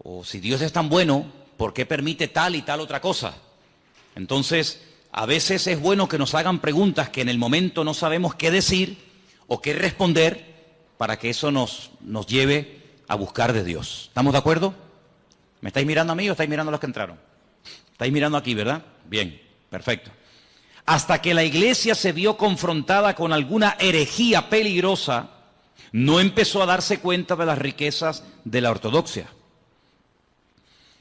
O si Dios es tan bueno, ¿por qué permite tal y tal otra cosa? Entonces, a veces es bueno que nos hagan preguntas que en el momento no sabemos qué decir o qué responder para que eso nos lleve a buscar de Dios. ¿Estamos de acuerdo? ¿Me estáis mirando a mí o estáis mirando a los que entraron? Estáis mirando aquí, ¿verdad? Bien, perfecto. Hasta que la iglesia se vio confrontada con alguna herejía peligrosa, no empezó a darse cuenta de las riquezas de la ortodoxia.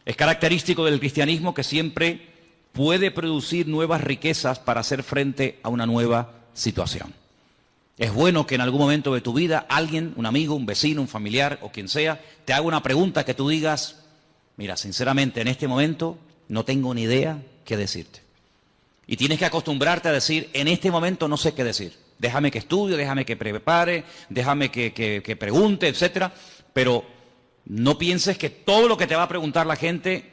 Es característico del cristianismo que siempre puede producir nuevas riquezas para hacer frente a una nueva situación. Es bueno que en algún momento de tu vida alguien, un amigo, un vecino, un familiar o quien sea, te haga una pregunta que tú digas, mira, sinceramente en este momento no tengo ni idea qué decirte. Y tienes que acostumbrarte a decir, en este momento no sé qué decir. Déjame que estudie, déjame que prepare, déjame que pregunte, etcétera. Pero no pienses que todo lo que te va a preguntar la gente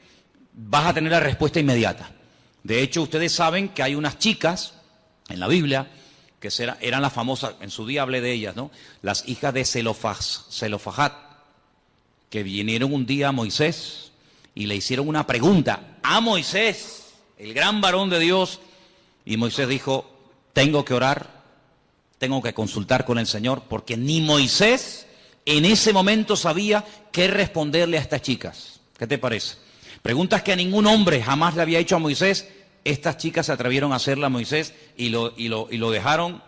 vas a tener la respuesta inmediata. De hecho, ustedes saben que hay unas chicas en la Biblia que eran las famosas, en su día hablé de ellas, ¿no? Las hijas de Zelofajat, que vinieron un día a Moisés y le hicieron una pregunta a Moisés, el gran varón de Dios, y Moisés dijo, tengo que orar, tengo que consultar con el Señor, porque ni Moisés en ese momento sabía qué responderle a estas chicas. ¿Qué te parece? Preguntas que a ningún hombre jamás le había hecho a Moisés. Estas chicas se atrevieron a hacerla a Moisés y lo dejaron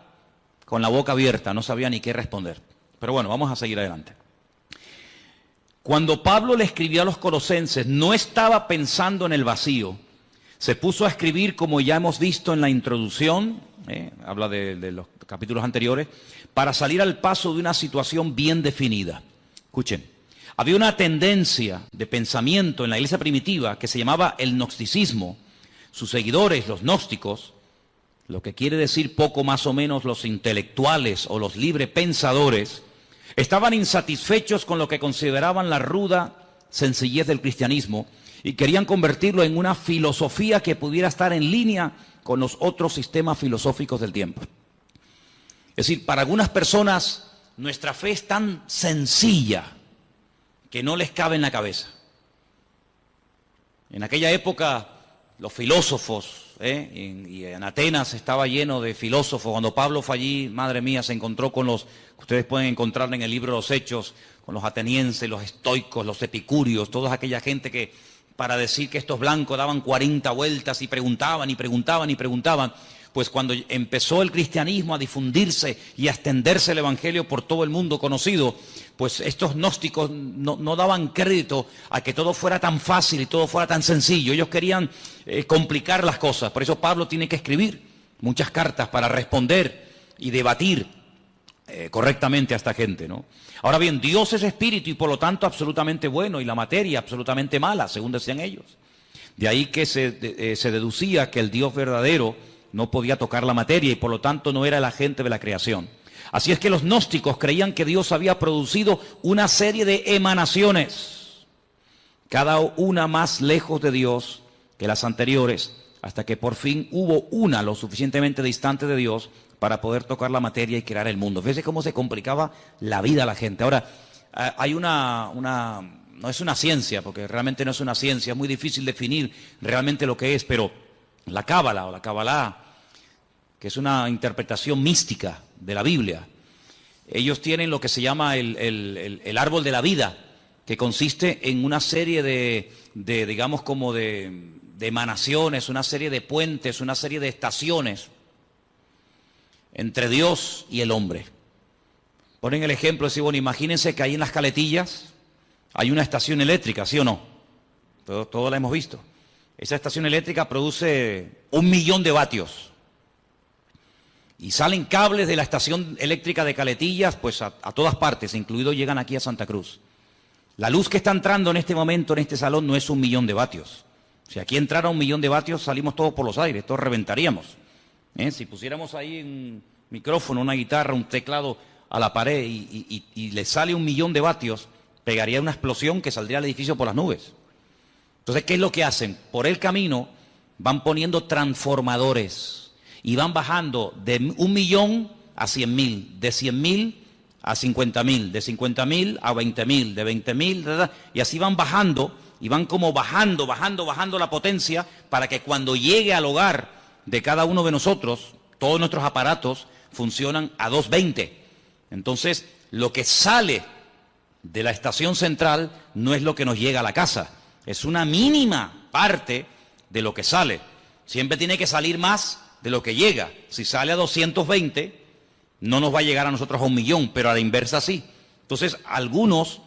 con la boca abierta, no sabía ni qué responder. Pero bueno, vamos a seguir adelante. Cuando Pablo le escribió a los colosenses, no estaba pensando en el vacío. Se puso a escribir, como ya hemos visto en la introducción, habla de los capítulos anteriores, para salir al paso de una situación bien definida. Escuchen, había una tendencia de pensamiento en la iglesia primitiva que se llamaba el gnosticismo. Sus seguidores, los gnósticos, lo que quiere decir poco más o menos los intelectuales o los librepensadores, estaban insatisfechos con lo que consideraban la ruda sencillez del cristianismo y querían convertirlo en una filosofía que pudiera estar en línea con los otros sistemas filosóficos del tiempo. Es decir, para algunas personas nuestra fe es tan sencilla que no les cabe en la cabeza. En aquella época los filósofos, y en Atenas estaba lleno de filósofos. Cuando Pablo fue allí, madre mía, se encontró con los, ustedes pueden encontrar en el libro de los Hechos, con los atenienses, los estoicos, los epicúreos, toda aquella gente que para decir que estos blancos daban 40 vueltas y preguntaban y preguntaban y preguntaban. Pues cuando empezó el cristianismo a difundirse y a extenderse el evangelio por todo el mundo conocido, pues estos gnósticos no daban crédito a que todo fuera tan fácil y todo fuera tan sencillo. Ellos querían complicar las cosas. Por eso Pablo tiene que escribir muchas cartas para responder y debatir correctamente a esta gente, ¿no? Ahora bien, Dios es espíritu y por lo tanto absolutamente bueno y la materia absolutamente mala, según decían ellos. De ahí que se deducía que el Dios verdadero no podía tocar la materia y por lo tanto no era el agente de la creación. Así es que los gnósticos creían que Dios había producido una serie de emanaciones, cada una más lejos de Dios que las anteriores, hasta que por fin hubo una lo suficientemente distante de Dios para poder tocar la materia y crear el mundo. Fíjense cómo se complicaba la vida a la gente. Ahora, hay no es una ciencia, porque realmente no es una ciencia, es muy difícil definir realmente lo que es, pero la Cábala o la Kabbalah, que es una interpretación mística de la Biblia, ellos tienen lo que se llama el árbol de la vida, que consiste en una serie digamos, como de emanaciones, una serie de puentes, una serie de estaciones entre Dios y el hombre. Ponen el ejemplo, decir, bueno, imagínense que ahí en las Caletillas hay una estación eléctrica, ¿sí o no? Todos la hemos visto. Esa estación eléctrica produce 1 millón de vatios. Y salen cables de la estación eléctrica de Caletillas, pues a todas partes, incluido llegan aquí a Santa Cruz. La luz que está entrando en este momento en este salón no es 1 millón de vatios. Si aquí entrara 1 millón de vatios, salimos todos por los aires, todos reventaríamos. Si pusiéramos ahí un micrófono, una guitarra, un teclado a la pared y le sale 1 millón de vatios, pegaría una explosión que saldría al edificio por las nubes. Entonces, ¿qué es lo que hacen? Por el camino van poniendo transformadores y van bajando de 1 millón a 100.000, de 100.000 a 50.000, de 50.000 a 20.000, de 20.000, y así van bajando, y van como bajando la potencia para que cuando llegue al hogar de cada uno de nosotros, todos nuestros aparatos funcionan a 220. Entonces, lo que sale de la estación central no es lo que nos llega a la casa, es una mínima parte de lo que sale. Siempre tiene que salir más de lo que llega. Si sale a 220, no nos va a llegar a nosotros a 1.000.000, pero a la inversa sí. Entonces, algunos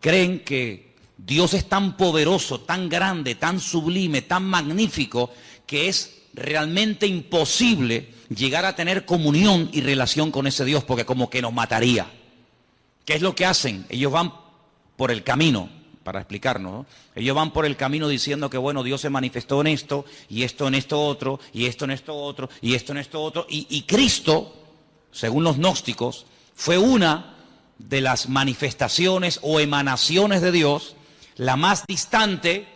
creen que Dios es tan poderoso, tan grande, tan sublime, tan magnífico, que es realmente imposible llegar a tener comunión y relación con ese Dios, porque como que nos mataría. ¿Qué es lo que hacen? Ellos van por el camino, para explicarnos, ¿no? Ellos van por el camino diciendo que, bueno, Dios se manifestó en esto, y esto en esto otro, y esto en esto otro, y esto en esto otro, y Cristo, según los gnósticos, fue una de las manifestaciones o emanaciones de Dios, la más distante,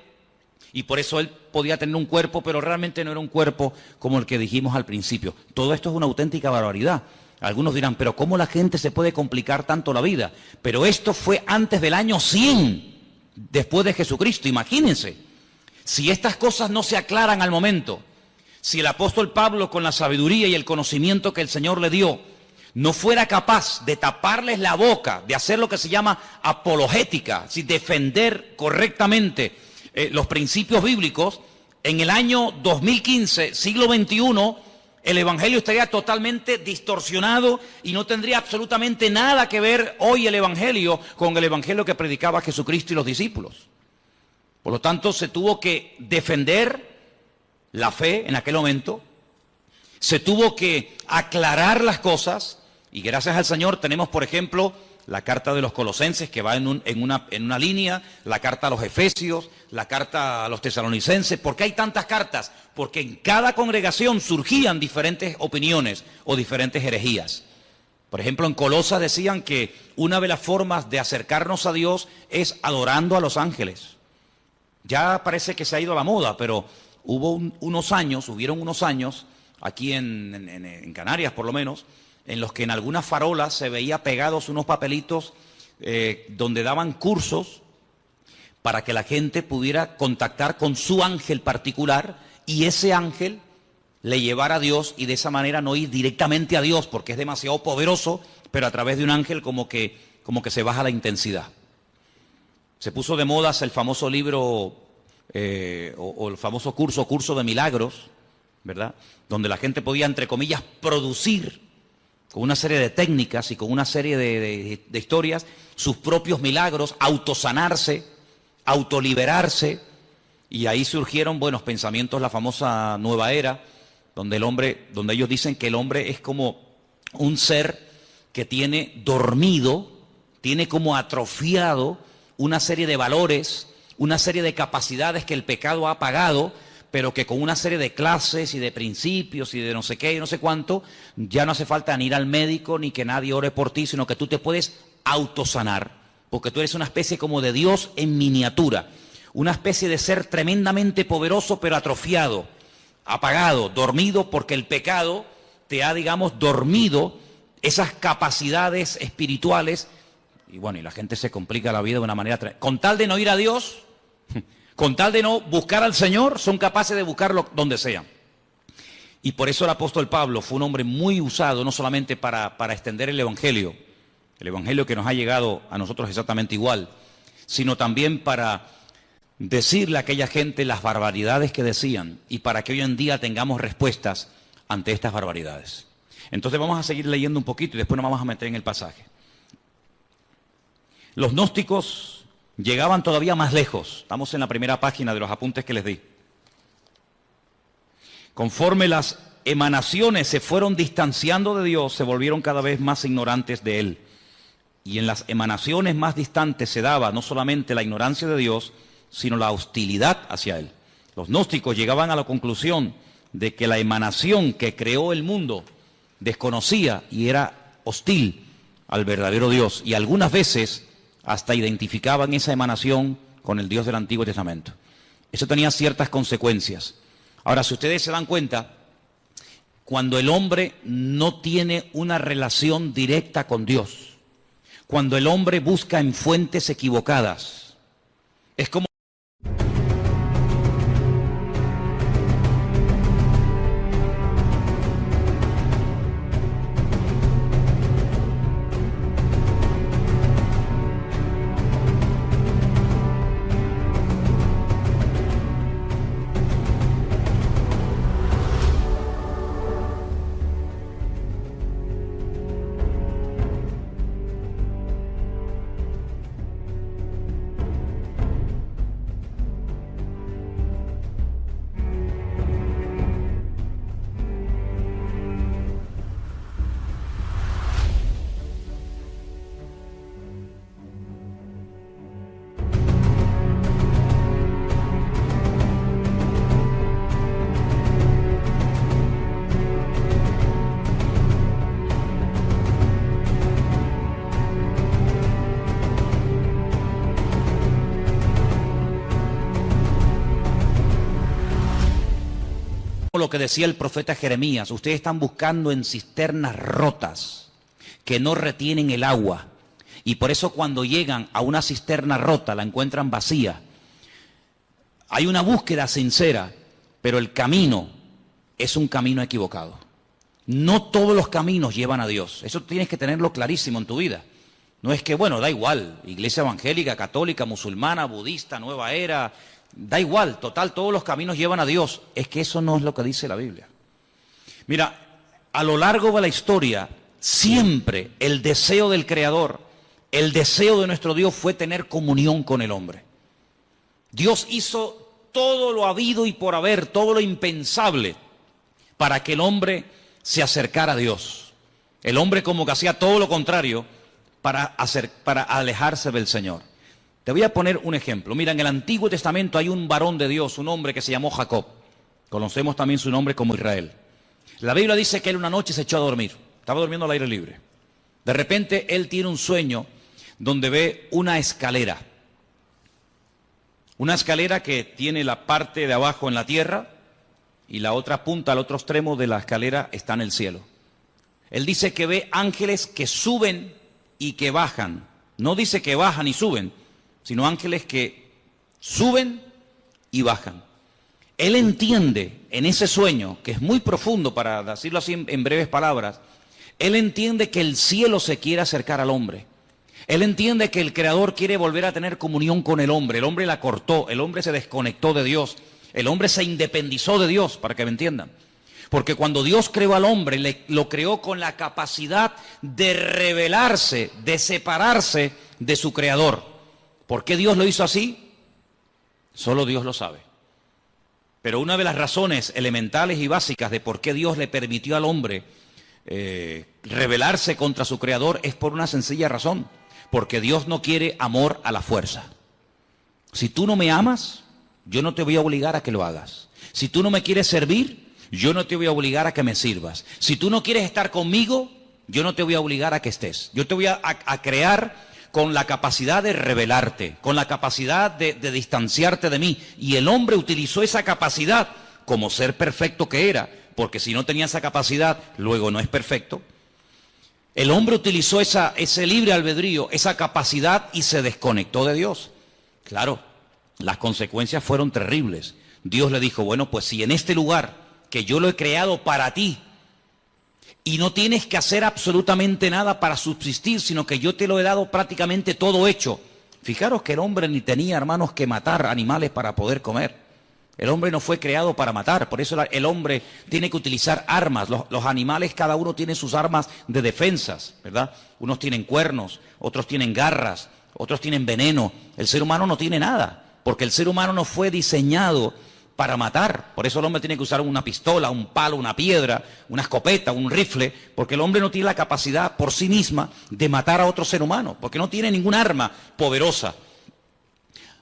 y por eso Él podía tener un cuerpo, pero realmente no era un cuerpo como el que dijimos al principio. Todo esto es una auténtica barbaridad. Algunos dirán, pero ¿cómo la gente se puede complicar tanto la vida? Pero esto fue antes del año 100, después de Jesucristo. Imagínense, si estas cosas no se aclaran al momento, si el apóstol Pablo, con la sabiduría y el conocimiento que el Señor le dio, no fuera capaz de taparles la boca, de hacer lo que se llama apologética, si defender correctamente los principios bíblicos, en el año 2015, siglo XXI, el Evangelio estaría totalmente distorsionado y no tendría absolutamente nada que ver hoy el Evangelio con el Evangelio que predicaba Jesucristo y los discípulos. Por lo tanto, se tuvo que defender la fe en aquel momento, se tuvo que aclarar las cosas, y gracias al Señor tenemos, por ejemplo, la carta de los Colosenses, que va en una línea, la carta a los Efesios, la carta a los Tesalonicenses. ¿Por qué hay tantas cartas? Porque en cada congregación surgían diferentes opiniones o diferentes herejías. Por ejemplo, en Colosas decían que una de las formas de acercarnos a Dios es adorando a los ángeles. Ya parece que se ha ido a la moda, pero hubieron unos años, aquí en Canarias por lo menos, en los que en algunas farolas se veía pegados unos papelitos donde daban cursos para que la gente pudiera contactar con su ángel particular y ese ángel le llevara a Dios y de esa manera no ir directamente a Dios porque es demasiado poderoso, pero a través de un ángel como que se baja la intensidad. Se puso de moda el famoso libro o el famoso curso de milagros, ¿verdad? Donde la gente podía, entre comillas, producir con una serie de técnicas y con una serie de historias, sus propios milagros, autosanarse, autoliberarse, y ahí surgieron buenos pensamientos, la famosa nueva era, donde ellos dicen que el hombre es como un ser que tiene dormido, tiene como atrofiado una serie de valores, una serie de capacidades que el pecado ha apagado, pero que con una serie de clases y de principios y de no sé qué y no sé cuánto, ya no hace falta ni ir al médico ni que nadie ore por ti, sino que tú te puedes autosanar, porque tú eres una especie como de Dios en miniatura, una especie de ser tremendamente poderoso pero atrofiado, apagado, dormido, porque el pecado te ha, digamos, dormido esas capacidades espirituales, y bueno, y la gente se complica la vida de una manera con tal de no ir a Dios, con tal de no buscar al Señor, son capaces de buscarlo donde sea. Y por eso el apóstol Pablo fue un hombre muy usado, no solamente para extender el Evangelio que nos ha llegado a nosotros exactamente igual, sino también para decirle a aquella gente las barbaridades que decían y para que hoy en día tengamos respuestas ante estas barbaridades. Entonces vamos a seguir leyendo un poquito y después nos vamos a meter en el pasaje. Los gnósticos llegaban todavía más lejos. Estamos en la primera página de los apuntes que les di. Conforme las emanaciones se fueron distanciando de Dios, se volvieron cada vez más ignorantes de Él. Y en las emanaciones más distantes se daba no solamente la ignorancia de Dios, sino la hostilidad hacia Él. Los gnósticos llegaban a la conclusión de que la emanación que creó el mundo desconocía y era hostil al verdadero Dios. Y algunas veces hasta identificaban esa emanación con el Dios del Antiguo Testamento. Eso tenía ciertas consecuencias. Ahora, si ustedes se dan cuenta, cuando el hombre no tiene una relación directa con Dios, cuando el hombre busca en fuentes equivocadas. Es como lo que decía el profeta Jeremías: ustedes están buscando en cisternas rotas que no retienen el agua, y por eso cuando llegan a una cisterna rota la encuentran vacía. Hay una búsqueda sincera, pero el camino es un camino equivocado. No todos los caminos llevan a Dios. Eso tienes que tenerlo clarísimo en tu vida. No es que, bueno, da igual, iglesia evangélica, católica, musulmana, budista, nueva era, da igual, total, todos los caminos llevan a Dios. Es que eso no es lo que dice la Biblia. Mira, a lo largo de la historia, siempre el deseo del Creador, el deseo de nuestro Dios fue tener comunión con el hombre. Dios hizo todo lo habido y por haber, todo lo impensable, para que el hombre se acercara a Dios. El hombre como que hacía todo lo contrario para alejarse del Señor. Te voy a poner un ejemplo. Mira, en el Antiguo Testamento hay un varón de Dios, un hombre que se llamó Jacob. Conocemos también su nombre como Israel. La Biblia dice que él una noche se echó a dormir. Estaba durmiendo al aire libre. De repente él tiene un sueño donde ve una escalera. Una escalera que tiene la parte de abajo en la tierra y la otra punta, al otro extremo de la escalera está en el cielo. Él dice que ve ángeles que suben y que bajan. No dice que bajan y suben, sino ángeles que suben y bajan. Él entiende en ese sueño, que es muy profundo, para decirlo así en breves palabras, él entiende que el cielo se quiere acercar al hombre. Él entiende que el Creador quiere volver a tener comunión con el hombre la cortó, el hombre se desconectó de Dios, el hombre se independizó de Dios, para que me entiendan. Porque cuando Dios creó al hombre, lo creó con la capacidad de rebelarse, de separarse de su Creador. ¿Por qué Dios lo hizo así? Solo Dios lo sabe. Pero una de las razones elementales y básicas de por qué Dios le permitió al hombre rebelarse contra su Creador es por una sencilla razón. Porque Dios no quiere amor a la fuerza. Si tú no me amas, yo no te voy a obligar a que lo hagas. Si tú no me quieres servir, yo no te voy a obligar a que me sirvas. Si tú no quieres estar conmigo, yo no te voy a obligar a que estés. Yo te voy a crear con la capacidad de rebelarte, con la capacidad de distanciarte de mí. Y el hombre utilizó esa capacidad como ser perfecto que era, porque si no tenía esa capacidad, luego no es perfecto. El hombre utilizó ese libre albedrío, esa capacidad y se desconectó de Dios. Claro, las consecuencias fueron terribles. Dios le dijo, bueno, pues si en este lugar que yo lo he creado para ti, y no tienes que hacer absolutamente nada para subsistir, sino que yo te lo he dado prácticamente todo hecho. Fijaros que el hombre ni tenía, hermanos, que matar animales para poder comer. El hombre no fue creado para matar, por eso el hombre tiene que utilizar armas. Los animales, cada uno tiene sus armas de defensas, ¿verdad? Unos tienen cuernos, otros tienen garras, otros tienen veneno. El ser humano no tiene nada, porque el ser humano no fue diseñado para matar. Por eso el hombre tiene que usar una pistola, un palo, una piedra, una escopeta, un rifle, porque el hombre no tiene la capacidad por sí misma de matar a otro ser humano, porque no tiene ningún arma poderosa.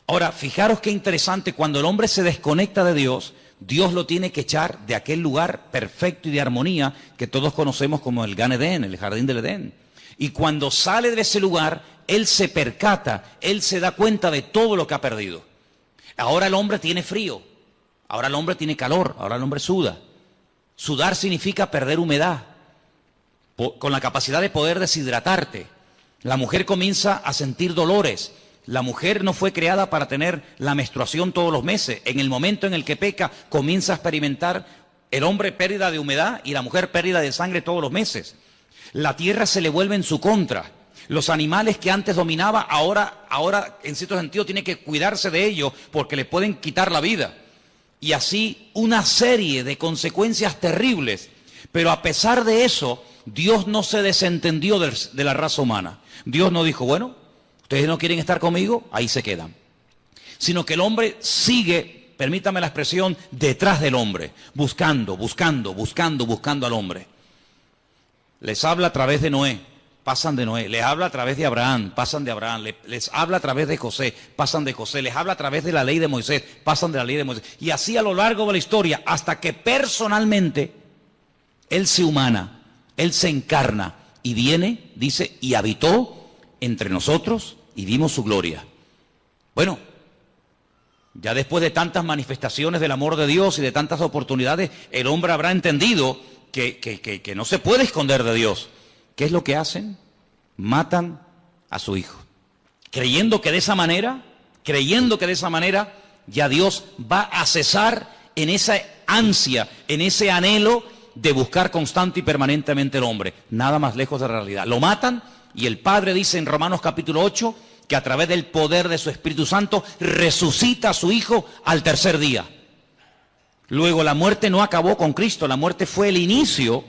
Ahora, fijaros qué interesante, cuando el hombre se desconecta de Dios, Dios lo tiene que echar de aquel lugar perfecto y de armonía que todos conocemos como el Gan Edén, el jardín del Edén. Y cuando sale de ese lugar, él se percata, él se da cuenta de todo lo que ha perdido. Ahora el hombre tiene frío. Ahora el hombre tiene calor, ahora el hombre suda. Sudar significa perder humedad, con la capacidad de poder deshidratarte. La mujer comienza a sentir dolores. La mujer no fue creada para tener la menstruación todos los meses. En el momento en el que peca, comienza a experimentar el hombre pérdida de humedad y la mujer pérdida de sangre todos los meses. La tierra se le vuelve en su contra. Los animales que antes dominaba, ahora en cierto sentido tiene que cuidarse de ellos porque le pueden quitar la vida. Y así una serie de consecuencias terribles. Pero a pesar de eso, Dios no se desentendió de la raza humana. Dios no dijo, bueno, ustedes no quieren estar conmigo, ahí se quedan. Sino que el hombre sigue, permítame la expresión, detrás del hombre, buscando al hombre. Les habla a través de Noé, pasan de Noé. Les habla a través de Abraham, pasan de Abraham. Les habla a través de José, pasan de José. Les habla a través de la ley de Moisés, pasan de la ley de Moisés. Y así a lo largo de la historia, hasta que personalmente Él se humana, Él se encarna y viene, dice, y habitó entre nosotros y vimos su gloria. Bueno, ya después de tantas manifestaciones del amor de Dios y de tantas oportunidades, el hombre habrá entendido que no se puede esconder de Dios. ¿Qué es lo que hacen? Matan a su hijo. Creyendo que de esa manera ya Dios va a cesar en esa ansia, en ese anhelo de buscar constante y permanentemente el hombre. Nada más lejos de la realidad. Lo matan y el Padre dice en Romanos capítulo 8 que a través del poder de su Espíritu Santo resucita a su Hijo al tercer día. Luego la muerte no acabó con Cristo, la muerte fue el inicio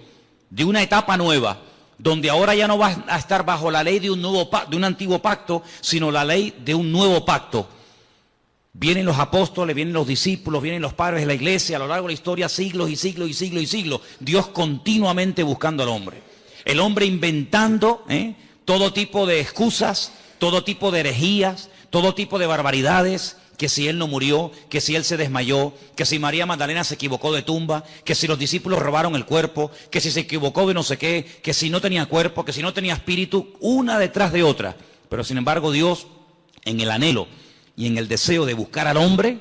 de una etapa nueva, donde ahora ya no va a estar bajo la ley de un antiguo pacto, sino la ley de un nuevo pacto. Vienen los apóstoles, vienen los discípulos, vienen los padres de la iglesia, a lo largo de la historia, siglos y siglos y siglos y siglos. Dios continuamente buscando al hombre. El hombre inventando todo tipo de excusas, todo tipo de herejías, todo tipo de barbaridades, que si él no murió, que si él se desmayó, que si María Magdalena se equivocó de tumba, que si los discípulos robaron el cuerpo, que si se equivocó de no sé qué, que si no tenía cuerpo, que si no tenía espíritu, una detrás de otra. Pero sin embargo Dios, en el anhelo y en el deseo de buscar al hombre,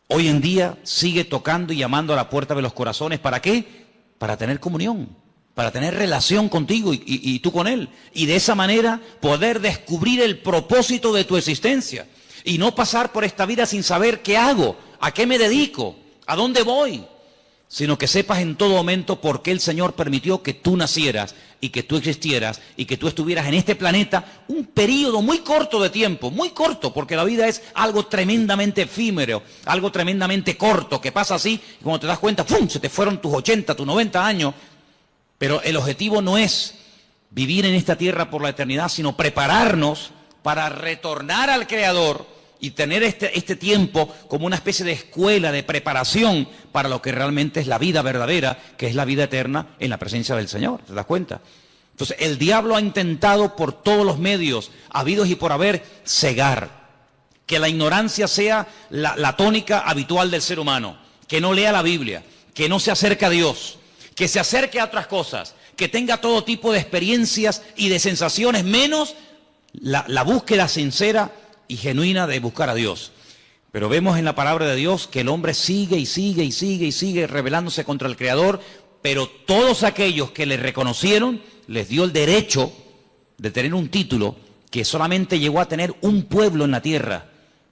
hoy en día sigue tocando y llamando a la puerta de los corazones. ¿Para qué? Para tener comunión, para tener relación contigo y tú con Él. Y de esa manera poder descubrir el propósito de tu existencia. Y no pasar por esta vida sin saber qué hago, a qué me dedico, a dónde voy. Sino que sepas en todo momento por qué el Señor permitió que tú nacieras y que tú existieras y que tú estuvieras en este planeta un periodo muy corto de tiempo, muy corto, porque la vida es algo tremendamente efímero, algo tremendamente corto, que pasa así y cuando te das cuenta, ¡fum!, se te fueron tus 80, tus 90 años. Pero el objetivo no es vivir en esta tierra por la eternidad, sino prepararnos para retornar al Creador y tener este tiempo como una especie de escuela, de preparación para lo que realmente es la vida verdadera, que es la vida eterna en la presencia del Señor. ¿Te das cuenta? Entonces, el diablo ha intentado por todos los medios, habidos y por haber, cegar. Que la ignorancia sea la tónica habitual del ser humano. Que no lea la Biblia, que no se acerque a Dios, que se acerque a otras cosas, que tenga todo tipo de experiencias y de sensaciones, menos la búsqueda sincera y genuina de buscar a Dios. Pero vemos en la palabra de Dios que el hombre sigue y sigue y sigue y sigue rebelándose contra el Creador, pero todos aquellos que le reconocieron, les dio el derecho de tener un título que solamente llegó a tener un pueblo en la tierra,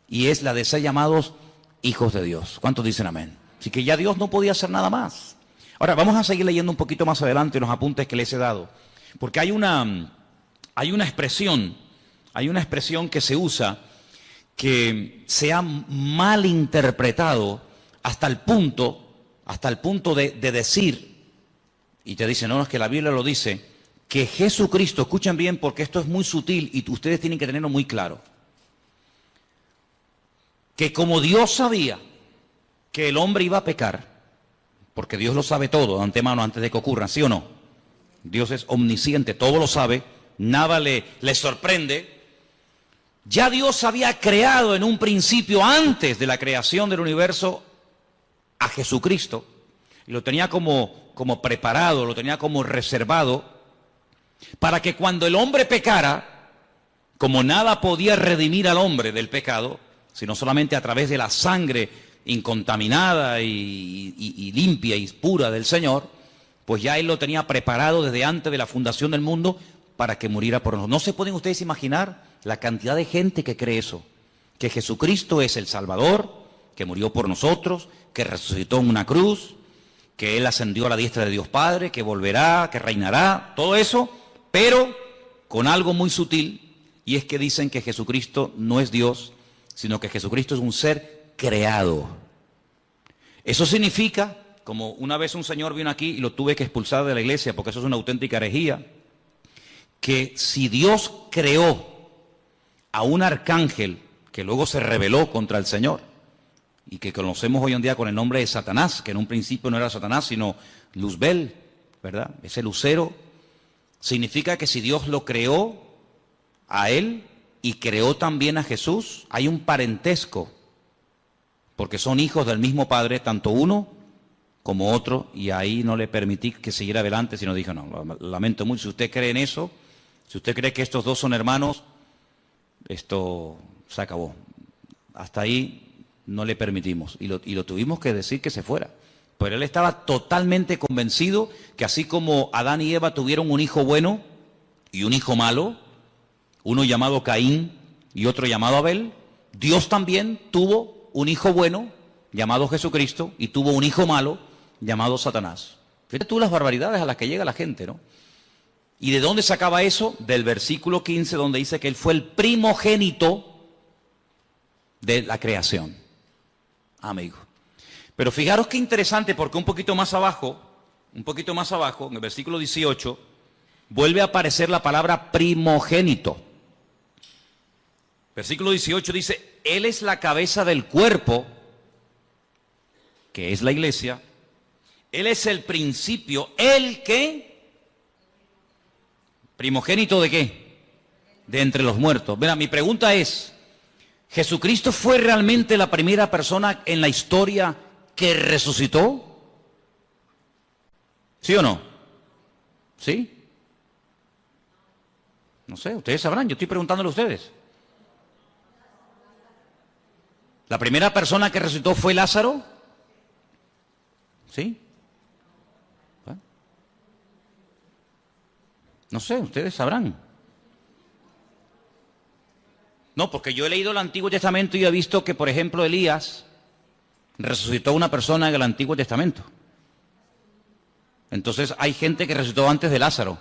y es la de ser llamados hijos de Dios. ¿Cuántos dicen amén? Así que ya Dios no podía hacer nada más. Ahora, vamos a seguir leyendo un poquito más adelante los apuntes que les he dado, porque hay una expresión que se usa que se ha mal interpretado hasta el punto de decir, y te dicen, no, es que la Biblia lo dice, que Jesucristo, escuchen bien porque esto es muy sutil y ustedes tienen que tenerlo muy claro, que como Dios sabía que el hombre iba a pecar, porque Dios lo sabe todo de antemano antes de que ocurra, ¿sí o no? Dios es omnisciente, todo lo sabe, nada le sorprende. Ya Dios había creado en un principio, antes de la creación del universo, a Jesucristo, y lo tenía como preparado, lo tenía como reservado, para que cuando el hombre pecara, como nada podía redimir al hombre del pecado, sino solamente a través de la sangre incontaminada y limpia y pura del Señor, pues ya Él lo tenía preparado desde antes de la fundación del mundo para que muriera por nosotros. ¿No se pueden ustedes imaginar la cantidad de gente que cree eso? Que Jesucristo es el Salvador, que murió por nosotros, que resucitó en una cruz, que Él ascendió a la diestra de Dios Padre, que volverá, que reinará, todo eso, pero con algo muy sutil, y es que dicen que Jesucristo no es Dios, sino que Jesucristo es un ser creado. Eso significa, como una vez un señor vino aquí y lo tuve que expulsar de la iglesia, porque eso es una auténtica herejía, que si Dios creó a un arcángel que luego se rebeló contra el Señor, y que conocemos hoy en día con el nombre de Satanás, que en un principio no era Satanás, sino Luzbel, ¿verdad? Ese lucero, significa que si Dios lo creó a él y creó también a Jesús, hay un parentesco, porque son hijos del mismo Padre, tanto uno como otro, y ahí no le permití que siguiera adelante, sino dijo, no, lo lamento mucho, si usted cree en eso, si usted cree que estos dos son hermanos, esto se acabó. Hasta ahí no le permitimos, y lo tuvimos que decir que se fuera. Pero él estaba totalmente convencido que así como Adán y Eva tuvieron un hijo bueno y un hijo malo, uno llamado Caín y otro llamado Abel, Dios también tuvo un hijo bueno llamado Jesucristo y tuvo un hijo malo llamado Satanás. Fíjate tú las barbaridades a las que llega la gente, ¿no? ¿Y de dónde sacaba eso? Del versículo 15, donde dice que él fue el primogénito de la creación. Amigo. Pero fijaros qué interesante, porque un poquito más abajo, en el versículo 18, vuelve a aparecer la palabra primogénito. Versículo 18 dice, Él es la cabeza del cuerpo, que es la iglesia. Él es el principio, ¿el qué? ¿Primogénito de qué? De entre los muertos. Mira, mi pregunta es, ¿Jesucristo fue realmente la primera persona en la historia que resucitó? ¿Sí o no? ¿Sí? No sé, ustedes sabrán, yo estoy preguntándole a ustedes. ¿La primera persona que resucitó fue Lázaro? ¿Sí? ¿Eh? No sé, ustedes sabrán. No, porque yo he leído el Antiguo Testamento y he visto que, por ejemplo, Elías resucitó a una persona en el Antiguo Testamento. Entonces hay gente que resucitó antes de Lázaro,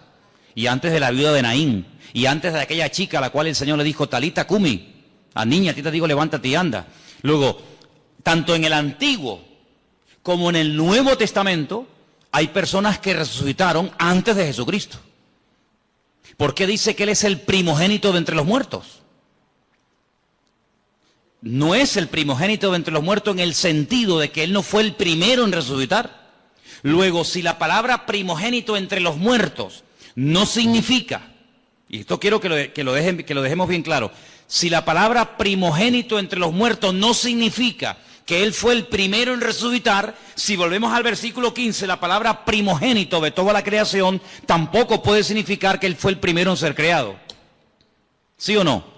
y antes de la viuda de Naín, y antes de aquella chica a la cual el Señor le dijo, Talita Cumi, a niña, a ti te digo, levántate y anda. Luego, tanto en el Antiguo como en el Nuevo Testamento, hay personas que resucitaron antes de Jesucristo. ¿Por qué dice que Él es el primogénito de entre los muertos? No es el primogénito de entre los muertos en el sentido de que Él no fue el primero en resucitar. Luego, si la palabra primogénito entre los muertos no significa, y esto quiero que lo dejemos bien claro, si la palabra primogénito entre los muertos no significa que Él fue el primero en resucitar, si volvemos al versículo 15, la palabra primogénito de toda la creación tampoco puede significar que Él fue el primero en ser creado. ¿Sí o no?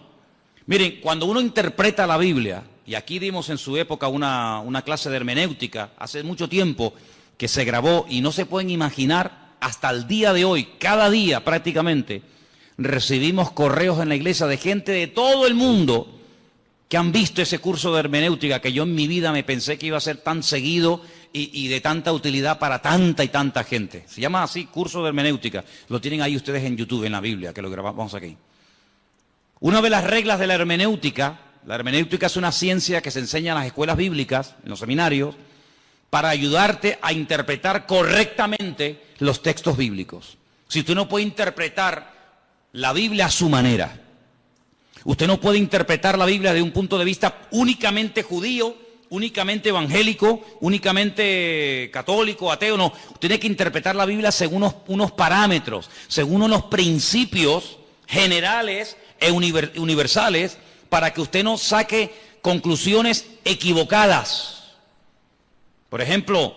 Miren, cuando uno interpreta la Biblia, y aquí dimos en su época una clase de hermenéutica, hace mucho tiempo que se grabó, y no se pueden imaginar, hasta el día de hoy, cada día prácticamente, recibimos correos en la iglesia de gente de todo el mundo que han visto ese curso de hermenéutica que yo en mi vida me pensé que iba a ser tan seguido y de tanta utilidad para tanta y tanta gente. Se llama así, curso de hermenéutica. Lo tienen ahí ustedes en YouTube, en la Biblia, que lo grabamos aquí. Una de las reglas de la hermenéutica es una ciencia que se enseña en las escuelas bíblicas, en los seminarios, para ayudarte a interpretar correctamente los textos bíblicos. Si usted no puede interpretar la Biblia a su manera, usted no puede interpretar la Biblia de un punto de vista únicamente judío, únicamente evangélico, únicamente católico, ateo, no. Usted tiene que interpretar la Biblia según unos parámetros, según unos principios generales e universales, para que usted no saque conclusiones equivocadas. Por ejemplo,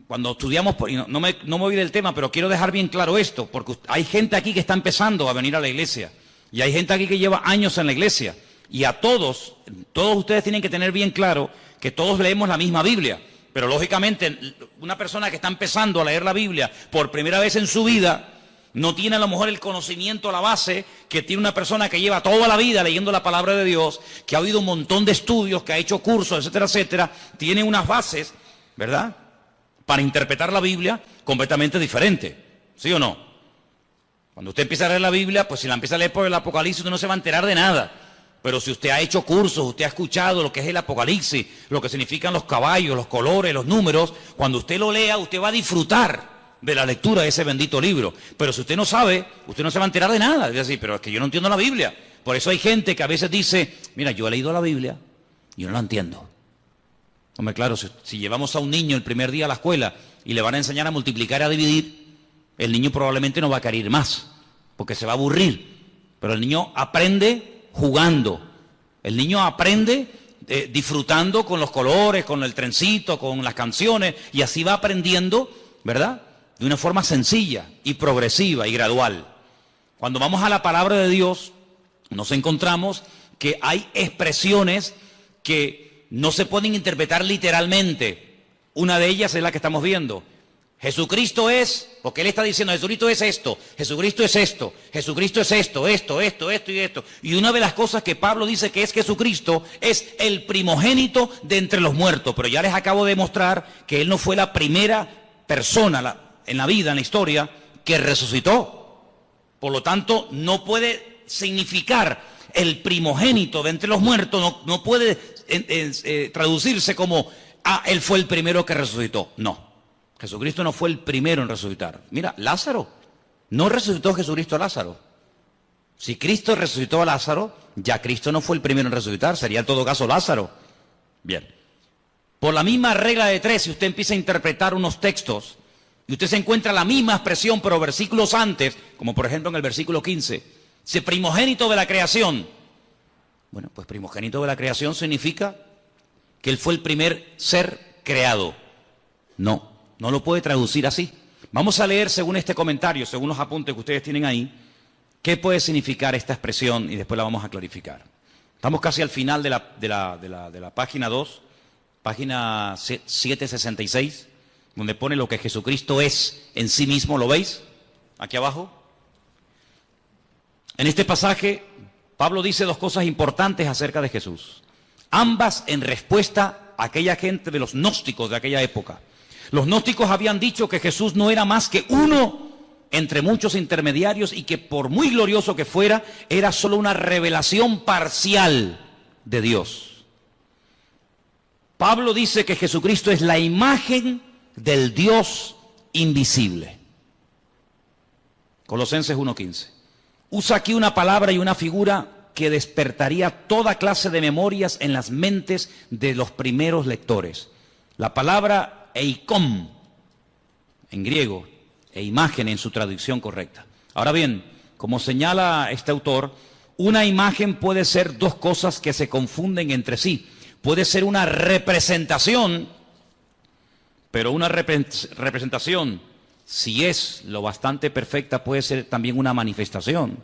cuando estudiamos, no me voy del tema, pero quiero dejar bien claro esto, porque hay gente aquí que está empezando a venir a la iglesia, y hay gente aquí que lleva años en la iglesia, y a todos ustedes tienen que tener bien claro que todos leemos la misma Biblia, pero lógicamente una persona que está empezando a leer la Biblia por primera vez en su vida, No tiene a lo mejor el conocimiento a la base que tiene una persona que lleva toda la vida leyendo la palabra de Dios, que ha oído un montón de estudios, que ha hecho cursos, etcétera, etcétera. Tiene unas bases, ¿verdad?, para interpretar la Biblia completamente diferentes. ¿Sí o no? Cuando usted empieza a leer la Biblia, pues si la empieza a leer por el Apocalipsis, usted no se va a enterar de nada. Pero si usted ha hecho cursos, usted ha escuchado lo que es el Apocalipsis, lo que significan los caballos, los colores, los números, cuando usted lo lea, usted va a disfrutar de la lectura de ese bendito libro. Pero si usted no sabe, usted no se va a enterar de nada. Es decir, pero es que yo no entiendo la Biblia. Por eso hay gente que a veces dice, mira, yo he leído la Biblia y yo no la entiendo. Hombre, claro, si llevamos a un niño el primer día a la escuela y le van a enseñar a multiplicar y a dividir, el niño probablemente no va a querer ir más, porque se va a aburrir. Pero el niño aprende jugando. El niño aprende disfrutando con los colores, con el trencito, con las canciones, y así va aprendiendo, ¿verdad?, de una forma sencilla y progresiva y gradual. Cuando vamos a la palabra de Dios, nos encontramos que hay expresiones que no se pueden interpretar literalmente. Una de ellas es la que estamos viendo. Jesucristo es, porque Él está diciendo, Jesucristo es esto, Jesucristo es esto, Jesucristo es esto y esto. Y una de las cosas que Pablo dice que es Jesucristo es el primogénito de entre los muertos. Pero ya les acabo de mostrar que Él no fue la primera persona en la vida, en la historia, que resucitó. Por lo tanto, no puede significar el primogénito de entre los muertos, no puede traducirse como, Él fue el primero que resucitó. No. Jesucristo no fue el primero en resucitar. Mira, Lázaro, no resucitó Jesucristo a Lázaro. Si Cristo resucitó a Lázaro, ya Cristo no fue el primero en resucitar, sería en todo caso Lázaro. Bien. Por la misma regla de tres, si usted empieza a interpretar unos textos y usted se encuentra la misma expresión, pero versículos antes, como por ejemplo en el versículo 15, dice primogénito de la creación. Bueno, pues primogénito de la creación significa que Él fue el primer ser creado. No lo puede traducir así. Vamos a leer según este comentario, según los apuntes que ustedes tienen ahí, qué puede significar esta expresión y después la vamos a clarificar. Estamos casi al final de la página 2, página 766, donde pone lo que Jesucristo es en sí mismo. ¿Lo veis? Aquí abajo. En este pasaje, Pablo dice dos cosas importantes acerca de Jesús. Ambas en respuesta a aquella gente de los gnósticos de aquella época. Los gnósticos habían dicho que Jesús no era más que uno entre muchos intermediarios y que por muy glorioso que fuera, era solo una revelación parcial de Dios. Pablo dice que Jesucristo es la imagen del Dios invisible. Colosenses 1:15. Usa aquí una palabra y una figura que despertaría toda clase de memorias en las mentes de los primeros lectores. La palabra eikon, en griego, e imagen en su traducción correcta. Ahora bien, como señala este autor, una imagen puede ser dos cosas que se confunden entre sí. Puede ser una representación, pero una representación, si es lo bastante perfecta, puede ser también una manifestación.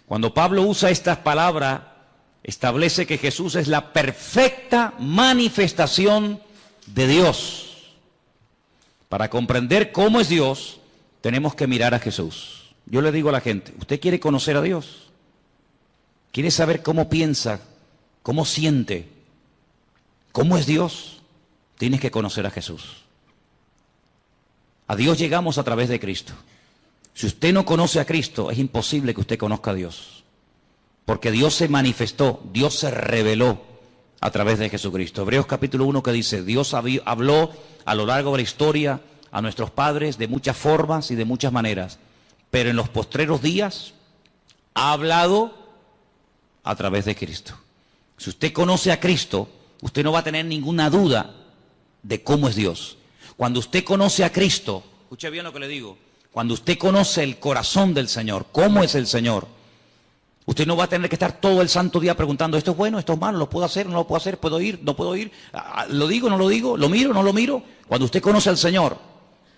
Cuando Pablo usa estas palabras, establece que Jesús es la perfecta manifestación de Dios. Para comprender cómo es Dios, tenemos que mirar a Jesús. Yo le digo a la gente, ¿usted quiere conocer a Dios? ¿Quiere saber cómo piensa, cómo siente, cómo es Dios? Tienes que conocer a Jesús. A Dios llegamos a través de Cristo. Si usted no conoce a Cristo, es imposible que usted conozca a Dios. Porque Dios se manifestó, Dios se reveló a través de Jesucristo. Hebreos capítulo 1 que dice, Dios habló a lo largo de la historia a nuestros padres de muchas formas y de muchas maneras, pero en los postreros días ha hablado a través de Cristo. Si usted conoce a Cristo, usted no va a tener ninguna duda de cómo es Dios. Cuando usted conoce a Cristo, escuche bien lo que le digo, cuando usted conoce el corazón del Señor, cómo es el Señor, usted no va a tener que estar todo el santo día preguntando, esto es bueno, esto es malo, lo puedo hacer, no lo puedo hacer, puedo ir, no puedo ir, lo digo, no lo digo, lo miro, no lo miro. Cuando usted conoce al Señor,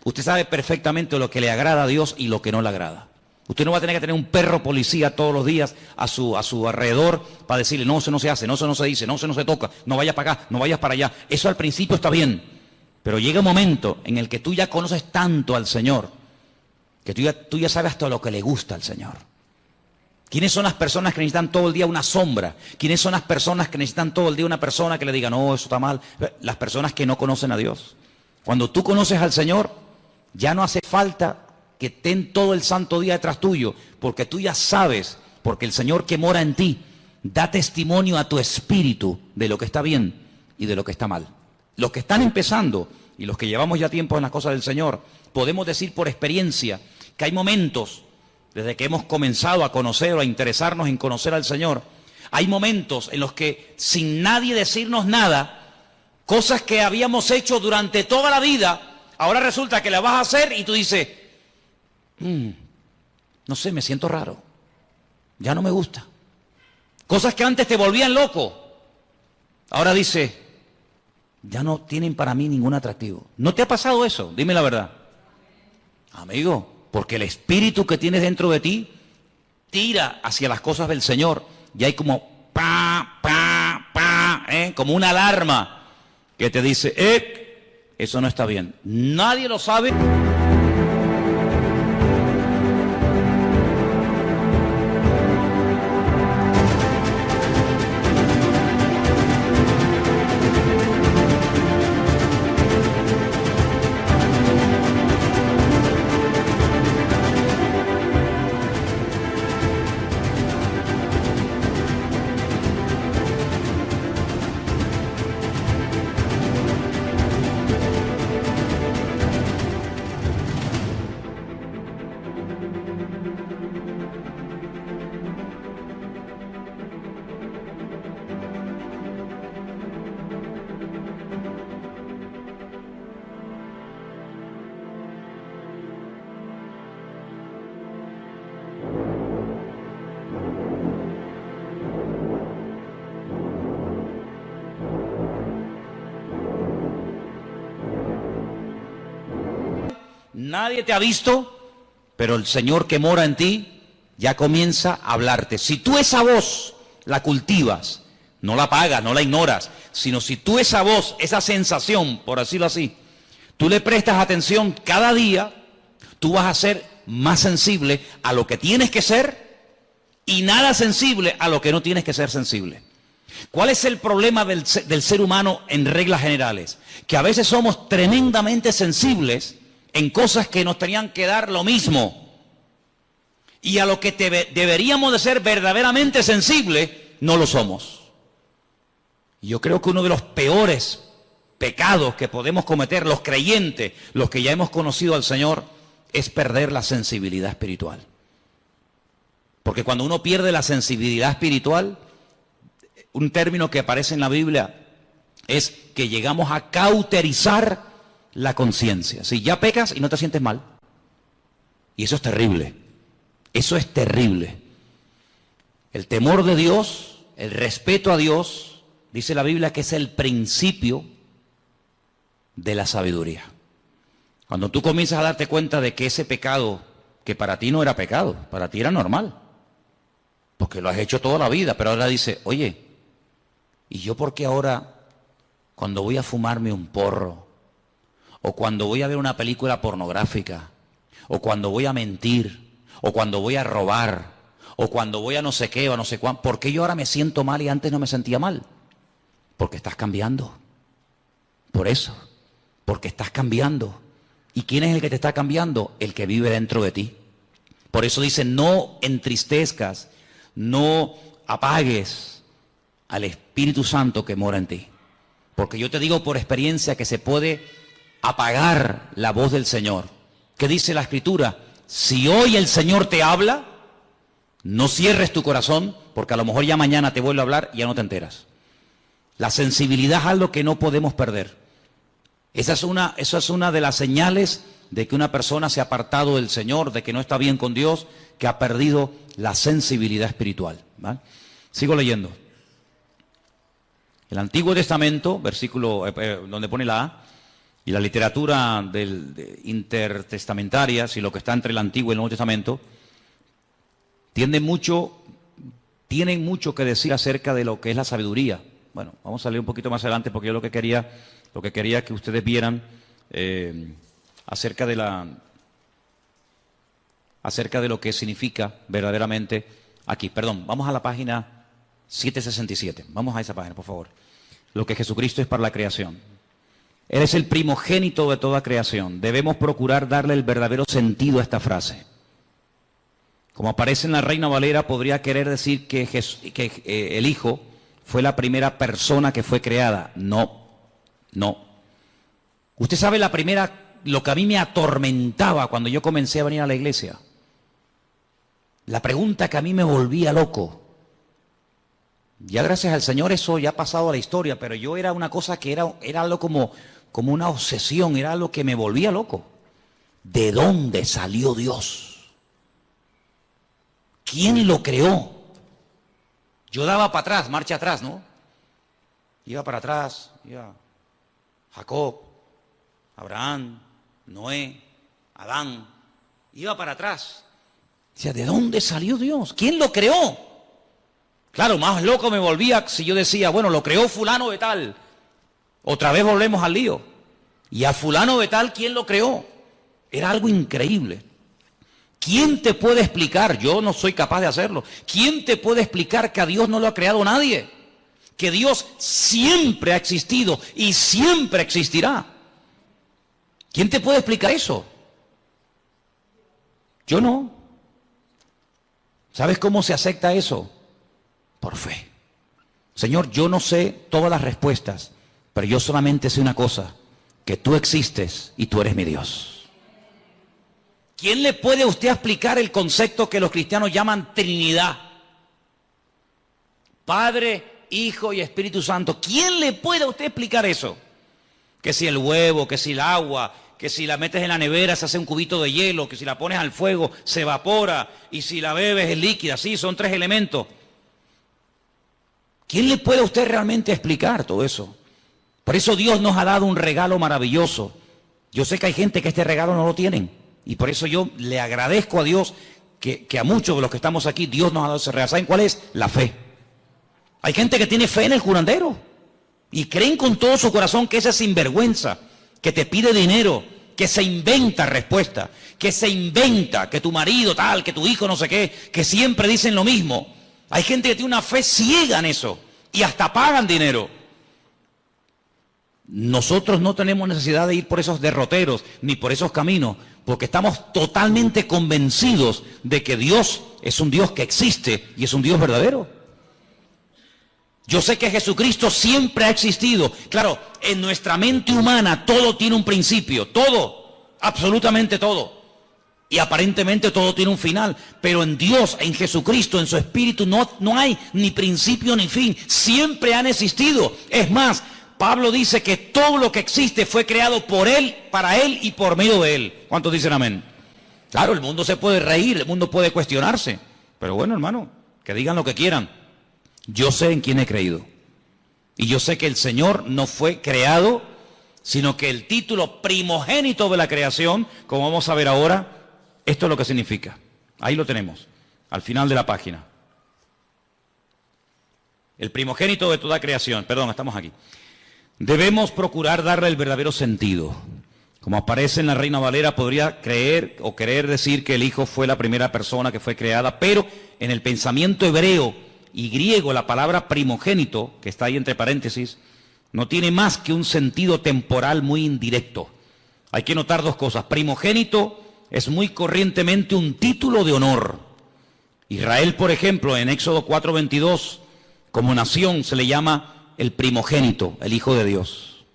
usted sabe perfectamente lo que le agrada a Dios y lo que no le agrada. Usted no va a tener que tener un perro policía todos los días a su alrededor para decirle, no, eso no se hace, no, eso no se dice, no, eso no se toca, no vayas para acá, no vayas para allá. Eso al principio está bien, pero llega un momento en el que tú ya conoces tanto al Señor Que tú ya sabes hasta lo que le gusta al Señor. ¿Quiénes son las personas que necesitan todo el día una sombra? ¿Quiénes son las personas que necesitan todo el día una persona que le diga, no, eso está mal? Las personas que no conocen a Dios. Cuando tú conoces al Señor, ya no hace falta que estén todo el santo día detrás tuyo, porque tú ya sabes, porque el Señor que mora en ti da testimonio a tu espíritu de lo que está bien y de lo que está mal. Los que están empezando y los que llevamos ya tiempo en las cosas del Señor, podemos decir por experiencia que hay momentos, desde que hemos comenzado a conocer o a interesarnos en conocer al Señor, hay momentos en los que sin nadie decirnos nada, cosas que habíamos hecho durante toda la vida, ahora resulta que las vas a hacer y tú dices, no sé, me siento raro, ya no me gusta. Cosas que antes te volvían loco, ahora dices, ya no tienen para mí ningún atractivo. ¿No te ha pasado eso? Dime la verdad. Amigo, porque el espíritu que tienes dentro de ti tira hacia las cosas del Señor y hay como como una alarma que te dice, eso no está bien. Nadie lo sabe. Nadie te ha visto, pero el Señor que mora en ti ya comienza a hablarte. Si tú esa voz la cultivas, no la apagas, no la ignoras, sino si tú esa voz, esa sensación, por decirlo así, tú le prestas atención cada día, tú vas a ser más sensible a lo que tienes que ser y nada sensible a lo que no tienes que ser sensible. ¿Cuál es el problema del ser humano en reglas generales? Que a veces somos tremendamente sensibles en cosas que nos tenían que dar lo mismo. Y a lo que deberíamos de ser verdaderamente sensibles, no lo somos. Yo creo que uno de los peores pecados que podemos cometer los creyentes, los que ya hemos conocido al Señor, es perder la sensibilidad espiritual. Porque cuando uno pierde la sensibilidad espiritual, un término que aparece en la Biblia es que llegamos a cauterizar la conciencia. Si ya pecas y no te sientes mal. Y eso es terrible. Eso es terrible. El temor de Dios, el respeto a Dios, dice la Biblia que es el principio de la sabiduría. Cuando tú comienzas a darte cuenta de que ese pecado, que para ti no era pecado, para ti era normal, porque lo has hecho toda la vida, pero ahora dice, oye, ¿y yo por qué ahora, cuando voy a fumarme un porro, o cuando voy a ver una película pornográfica, o cuando voy a mentir, o cuando voy a robar, o cuando voy a no sé qué, o no sé cuánto, ¿por qué yo ahora me siento mal y antes no me sentía mal? Porque estás cambiando. Por eso, porque estás cambiando. ¿Y quién es el que te está cambiando? El que vive dentro de ti. Por eso dice, no entristezcas, no apagues al Espíritu Santo que mora en ti. Porque yo te digo por experiencia que se puede apagar la voz del Señor. ¿Qué dice la Escritura? Si hoy el Señor te habla, no cierres tu corazón, porque a lo mejor ya mañana te vuelve a hablar y ya no te enteras. La sensibilidad es algo que no podemos perder. Esa es una de las señales de que una persona se ha apartado del Señor, de que no está bien con Dios, que ha perdido la sensibilidad espiritual. ¿Vale? Sigo leyendo. El Antiguo Testamento, versículo donde pone la A, y la literatura intertestamentaria, si lo que está entre el Antiguo y el Nuevo Testamento, tienen mucho que decir acerca de lo que es la sabiduría. Bueno, vamos a leer un poquito más adelante porque yo lo que quería que ustedes vieran acerca de acerca de lo que significa verdaderamente aquí. Perdón, vamos a la página 767. Vamos a esa página, por favor. Lo que Jesucristo es para la creación. Él es el primogénito de toda creación. Debemos procurar darle el verdadero sentido a esta frase. Como aparece en la Reina Valera, podría querer decir que el Hijo fue la primera persona que fue creada. No, no. Usted sabe lo que a mí me atormentaba cuando yo comencé a venir a la iglesia. La pregunta que a mí me volvía loco. Ya gracias al Señor eso ya ha pasado a la historia, pero yo era una cosa que era algo como una obsesión, era algo que me volvía loco. ¿De dónde salió Dios? ¿Quién lo creó? Yo daba para atrás, marcha atrás, ¿no? Iba para atrás, iba Jacob, Abraham, Noé, Adán, iba para atrás. Decía, ¿de dónde salió Dios? ¿Quién lo creó? Claro, más loco me volvía si yo decía, bueno, lo creó fulano de tal. Otra vez volvemos al lío. Y a fulano de tal, ¿quién lo creó? Era algo increíble. ¿Quién te puede explicar? Yo no soy capaz de hacerlo. ¿Quién te puede explicar que a Dios no lo ha creado nadie? Que Dios siempre ha existido y siempre existirá. ¿Quién te puede explicar eso? Yo no. ¿Sabes cómo se acepta eso? Por fe. Señor, yo no sé todas las respuestas, pero yo solamente sé una cosa, que tú existes y tú eres mi Dios. ¿Quién le puede a usted explicar el concepto que los cristianos llaman Trinidad? Padre, Hijo y Espíritu Santo. ¿Quién le puede a usted explicar eso? Que si el huevo, que si el agua, que si la metes en la nevera se hace un cubito de hielo, que si la pones al fuego se evapora y si la bebes es líquida. Sí, son tres elementos. ¿Quién le puede a usted realmente explicar todo eso? Por eso Dios nos ha dado un regalo maravilloso. Yo sé que hay gente que este regalo no lo tienen. Y por eso yo le agradezco a Dios que a muchos de los que estamos aquí, Dios nos ha dado ese regalo. ¿Saben cuál es? La fe. Hay gente que tiene fe en el curandero. Y creen con todo su corazón que ese sinvergüenza, que te pide dinero, que se inventa respuesta, que se inventa que tu marido tal, que tu hijo no sé qué, que siempre dicen lo mismo. Hay gente que tiene una fe ciega en eso y hasta pagan dinero. Nosotros no tenemos necesidad de ir por esos derroteros ni por esos caminos, porque estamos totalmente convencidos de que Dios es un Dios que existe y es un Dios verdadero. Yo sé que Jesucristo siempre ha existido. Claro, en nuestra mente humana todo tiene un principio, todo, absolutamente todo. Y aparentemente todo tiene un final, pero en Dios, en Jesucristo, en su Espíritu no hay ni principio ni fin. Siempre han existido. Es más, Pablo dice que todo lo que existe fue creado por Él, para Él y por medio de Él. ¿Cuántos dicen amén? Claro, el mundo se puede reír, el mundo puede cuestionarse. Pero bueno, hermano, que digan lo que quieran. Yo sé en quién he creído. Y yo sé que el Señor no fue creado, sino que el título primogénito de la creación, como vamos a ver ahora, esto es lo que significa. Ahí lo tenemos, al final de la página. El primogénito de toda creación. Perdón, estamos aquí. Debemos procurar darle el verdadero sentido. Como aparece en la Reina Valera, podría creer o querer decir que el Hijo fue la primera persona que fue creada, pero en el pensamiento hebreo y griego, la palabra primogénito, que está ahí entre paréntesis, no tiene más que un sentido temporal muy indirecto. Hay que notar dos cosas. Primogénito es muy corrientemente un título de honor. Israel, por ejemplo, en Éxodo 4:22, como nación se le llama el primogénito, el Hijo de Dios.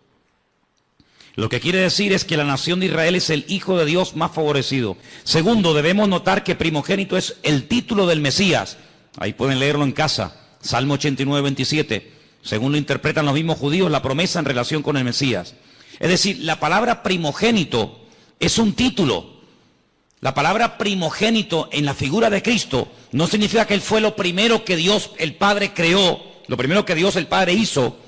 Lo que quiere decir es que la nación de Israel es el Hijo de Dios más favorecido. Segundo, debemos notar que primogénito es el título del Mesías. Ahí pueden leerlo en casa, Salmo 89:27. Según lo interpretan los mismos judíos, la promesa en relación con el Mesías. Es decir, la palabra primogénito es un título. La palabra primogénito en la figura de Cristo no significa que Él fue lo primero que Dios el Padre creó, lo primero que Dios el Padre hizo,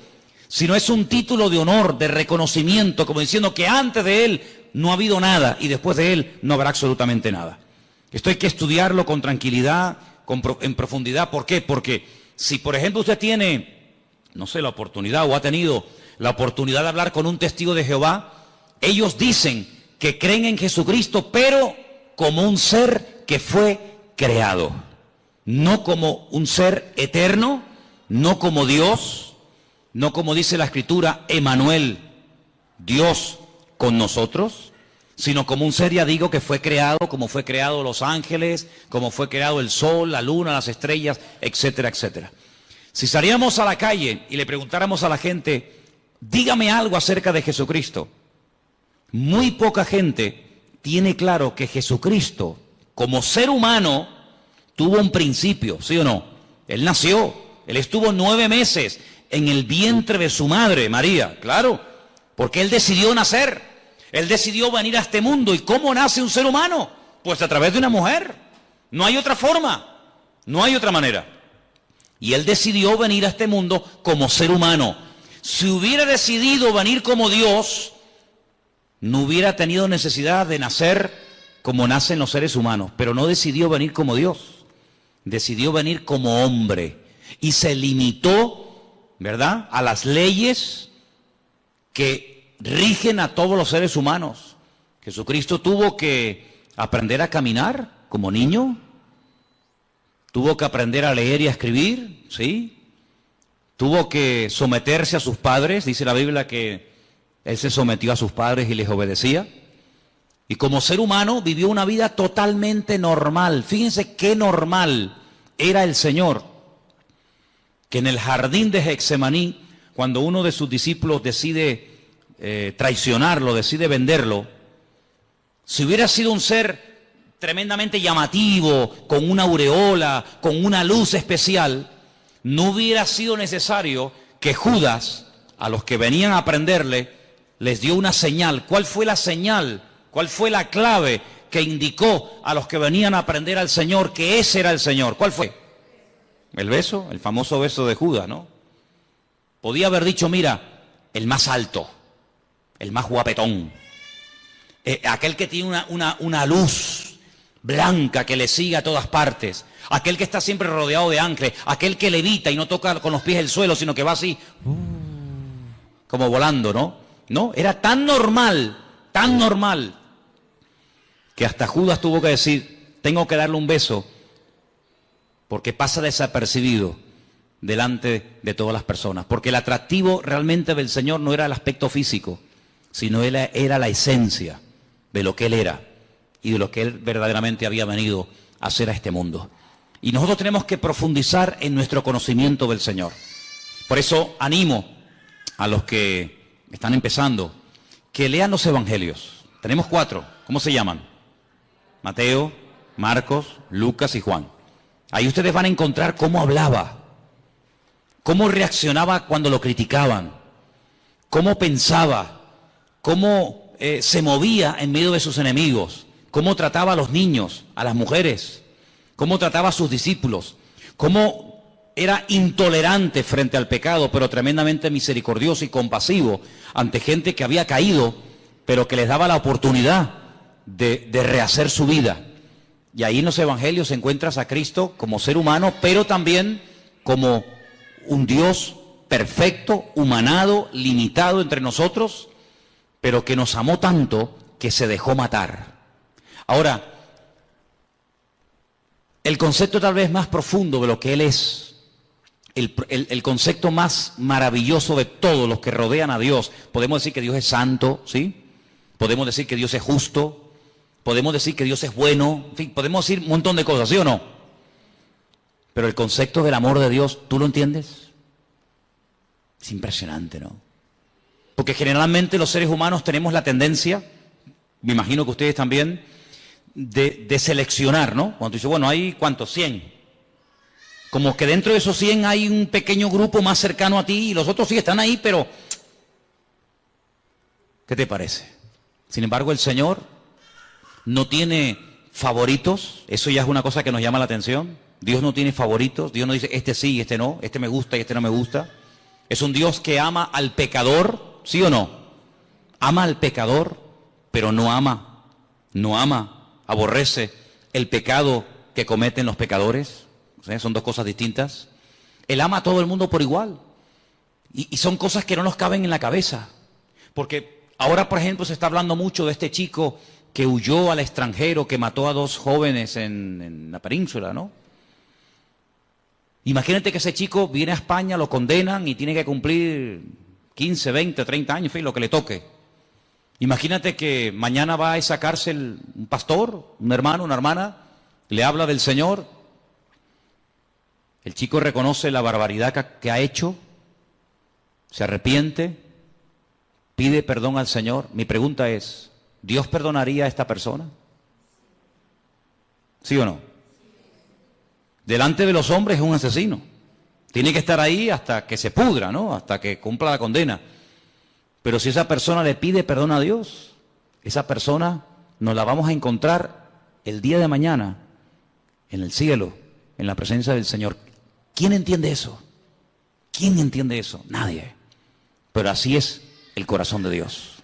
sino es un título de honor, de reconocimiento, como diciendo que antes de Él no ha habido nada y después de Él no habrá absolutamente nada. Esto hay que estudiarlo con tranquilidad, en profundidad. ¿Por qué? Porque si, por ejemplo, usted tiene, no sé, la oportunidad o ha tenido la oportunidad de hablar con un testigo de Jehová, ellos dicen que creen en Jesucristo, pero como un ser que fue creado. No como un ser eterno, no como Dios, no como dice la Escritura, Emmanuel, Dios con nosotros, sino como un ser, ya digo, que fue creado, como fue creado los ángeles, como fue creado el sol, la luna, las estrellas, etcétera, etcétera. Si saliéramos a la calle y le preguntáramos a la gente, dígame algo acerca de Jesucristo, muy poca gente tiene claro que Jesucristo, como ser humano, tuvo un principio, ¿sí o no? Él nació, él estuvo 9 meses en el vientre de su madre, María, claro, porque él decidió nacer, él decidió venir a este mundo. ¿Y cómo nace un ser humano? Pues a través de una mujer, no hay otra forma, no hay otra manera. Y él decidió venir a este mundo como ser humano. Si hubiera decidido venir como Dios, no hubiera tenido necesidad de nacer como nacen los seres humanos, pero no decidió venir como Dios, decidió venir como hombre y se limitó, ¿verdad?, a las leyes que rigen a todos los seres humanos. Jesucristo tuvo que aprender a caminar como niño, tuvo que aprender a leer y a escribir, ¿sí? Tuvo que someterse a sus padres, dice la Biblia que él se sometió a sus padres y les obedecía. Y como ser humano vivió una vida totalmente normal. Fíjense qué normal era el Señor, que en el jardín de Getsemaní, cuando uno de sus discípulos decide traicionarlo, decide venderlo, si hubiera sido un ser tremendamente llamativo, con una aureola, con una luz especial, no hubiera sido necesario que Judas, a los que venían a prenderle, les dio una señal. ¿Cuál fue la señal? ¿Cuál fue la clave que indicó a los que venían a prender al Señor que ese era el Señor? ¿Cuál fue? El beso, el famoso beso de Judas, ¿no? Podía haber dicho, mira, el más alto, el más guapetón, aquel que tiene una luz blanca que le sigue a todas partes, aquel que está siempre rodeado de ángeles, aquel que levita y no toca con los pies el suelo, sino que va así, como volando, ¿no? No, era tan normal, que hasta Judas tuvo que decir, tengo que darle un beso, porque pasa desapercibido delante de todas las personas. Porque el atractivo realmente del Señor no era el aspecto físico, sino era la esencia de lo que Él era y de lo que Él verdaderamente había venido a hacer a este mundo. Y nosotros tenemos que profundizar en nuestro conocimiento del Señor. Por eso animo a los que están empezando que lean los evangelios. Tenemos 4. ¿Cómo se llaman? Mateo, Marcos, Lucas y Juan. Ahí ustedes van a encontrar cómo hablaba, cómo reaccionaba cuando lo criticaban, cómo pensaba, cómo se movía en medio de sus enemigos, cómo trataba a los niños, a las mujeres, cómo trataba a sus discípulos, cómo era intolerante frente al pecado, pero tremendamente misericordioso y compasivo ante gente que había caído, pero que les daba la oportunidad de rehacer su vida. Y ahí en los evangelios encuentras a Cristo como ser humano, pero también como un Dios perfecto, humanado, limitado entre nosotros, pero que nos amó tanto que se dejó matar. Ahora, el concepto tal vez más profundo de lo que Él es, el concepto más maravilloso de todos los que rodean a Dios, podemos decir que Dios es santo, ¿sí? Podemos decir que Dios es justo, podemos decir que Dios es bueno, en fin, podemos decir un montón de cosas, ¿sí o no? Pero el concepto del amor de Dios, ¿tú lo entiendes? Es impresionante, ¿no? Porque generalmente los seres humanos tenemos la tendencia, me imagino que ustedes también, de seleccionar, ¿no? Cuando tú dices, bueno, hay ¿cuántos? 100. Como que dentro de esos 100 hay un pequeño grupo más cercano a ti y los otros sí están ahí, pero ¿qué te parece? Sin embargo, el Señor no tiene favoritos, eso ya es una cosa que nos llama la atención. Dios no tiene favoritos, Dios no dice este sí y este no, este me gusta y este no me gusta. Es un Dios que ama al pecador, ¿sí o no? Ama al pecador, pero no ama, aborrece el pecado que cometen los pecadores. ¿Sí? Son dos cosas distintas. Él ama a todo el mundo por igual. Y son cosas que no nos caben en la cabeza. Porque ahora, por ejemplo, se está hablando mucho de este chico que huyó al extranjero, que mató a 2 jóvenes en la península, ¿no? Imagínate que ese chico viene a España, lo condenan y tiene que cumplir 15, 20, 30 años, en fin, lo que le toque. Imagínate que mañana va a esa cárcel un pastor, un hermano, una hermana, le habla del Señor. El chico reconoce la barbaridad que ha hecho, se arrepiente, pide perdón al Señor. Mi pregunta es, ¿Dios perdonaría a esta persona? ¿Sí o no? Delante de los hombres es un asesino. Tiene que estar ahí hasta que se pudra, ¿no? Hasta que cumpla la condena. Pero si esa persona le pide perdón a Dios, esa persona nos la vamos a encontrar el día de mañana en el cielo, en la presencia del Señor. ¿Quién entiende eso? ¿Quién entiende eso? Nadie. Pero así es el corazón de Dios.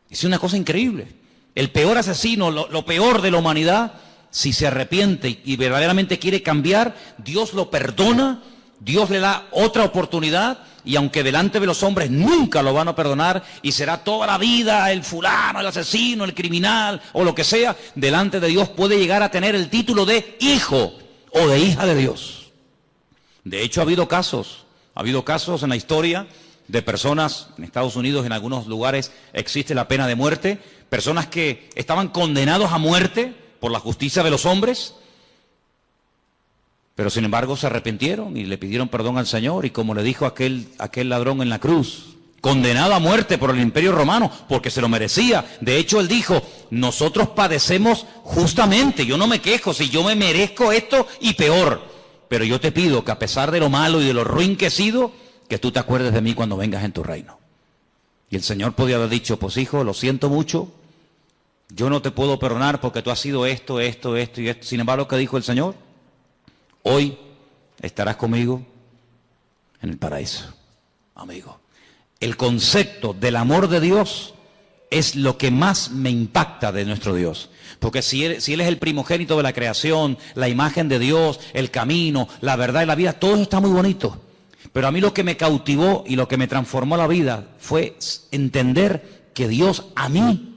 Es una cosa increíble. El peor asesino, lo peor de la humanidad, si se arrepiente y verdaderamente quiere cambiar, Dios lo perdona, Dios le da otra oportunidad, y aunque delante de los hombres nunca lo van a perdonar y será toda la vida el fulano, el asesino, el criminal o lo que sea, delante de Dios puede llegar a tener el título de hijo o de hija de Dios. De hecho, ha habido casos en la historia de personas, en Estados Unidos, en algunos lugares existe la pena de muerte, personas que estaban condenados a muerte por la justicia de los hombres, pero sin embargo se arrepintieron y le pidieron perdón al Señor, y como le dijo aquel ladrón en la cruz, condenado a muerte por el Imperio Romano, porque se lo merecía. De hecho, él dijo, nosotros padecemos justamente, yo no me quejo, si yo me merezco esto y peor, pero yo te pido que a pesar de lo malo y de lo ruin que he sido, que tú te acuerdes de mí cuando vengas en tu reino. Y el Señor podía haber dicho, pues hijo, lo siento mucho, yo no te puedo perdonar porque tú has sido esto y esto. Sin embargo, ¿qué dijo el Señor? Hoy estarás conmigo en el paraíso, amigo. El concepto del amor de Dios es lo que más me impacta de nuestro Dios. Porque si Él es el primogénito de la creación, la imagen de Dios, el camino, la verdad y la vida, todo eso está muy bonito. Pero a mí lo que me cautivó y lo que me transformó la vida fue entender que Dios a mí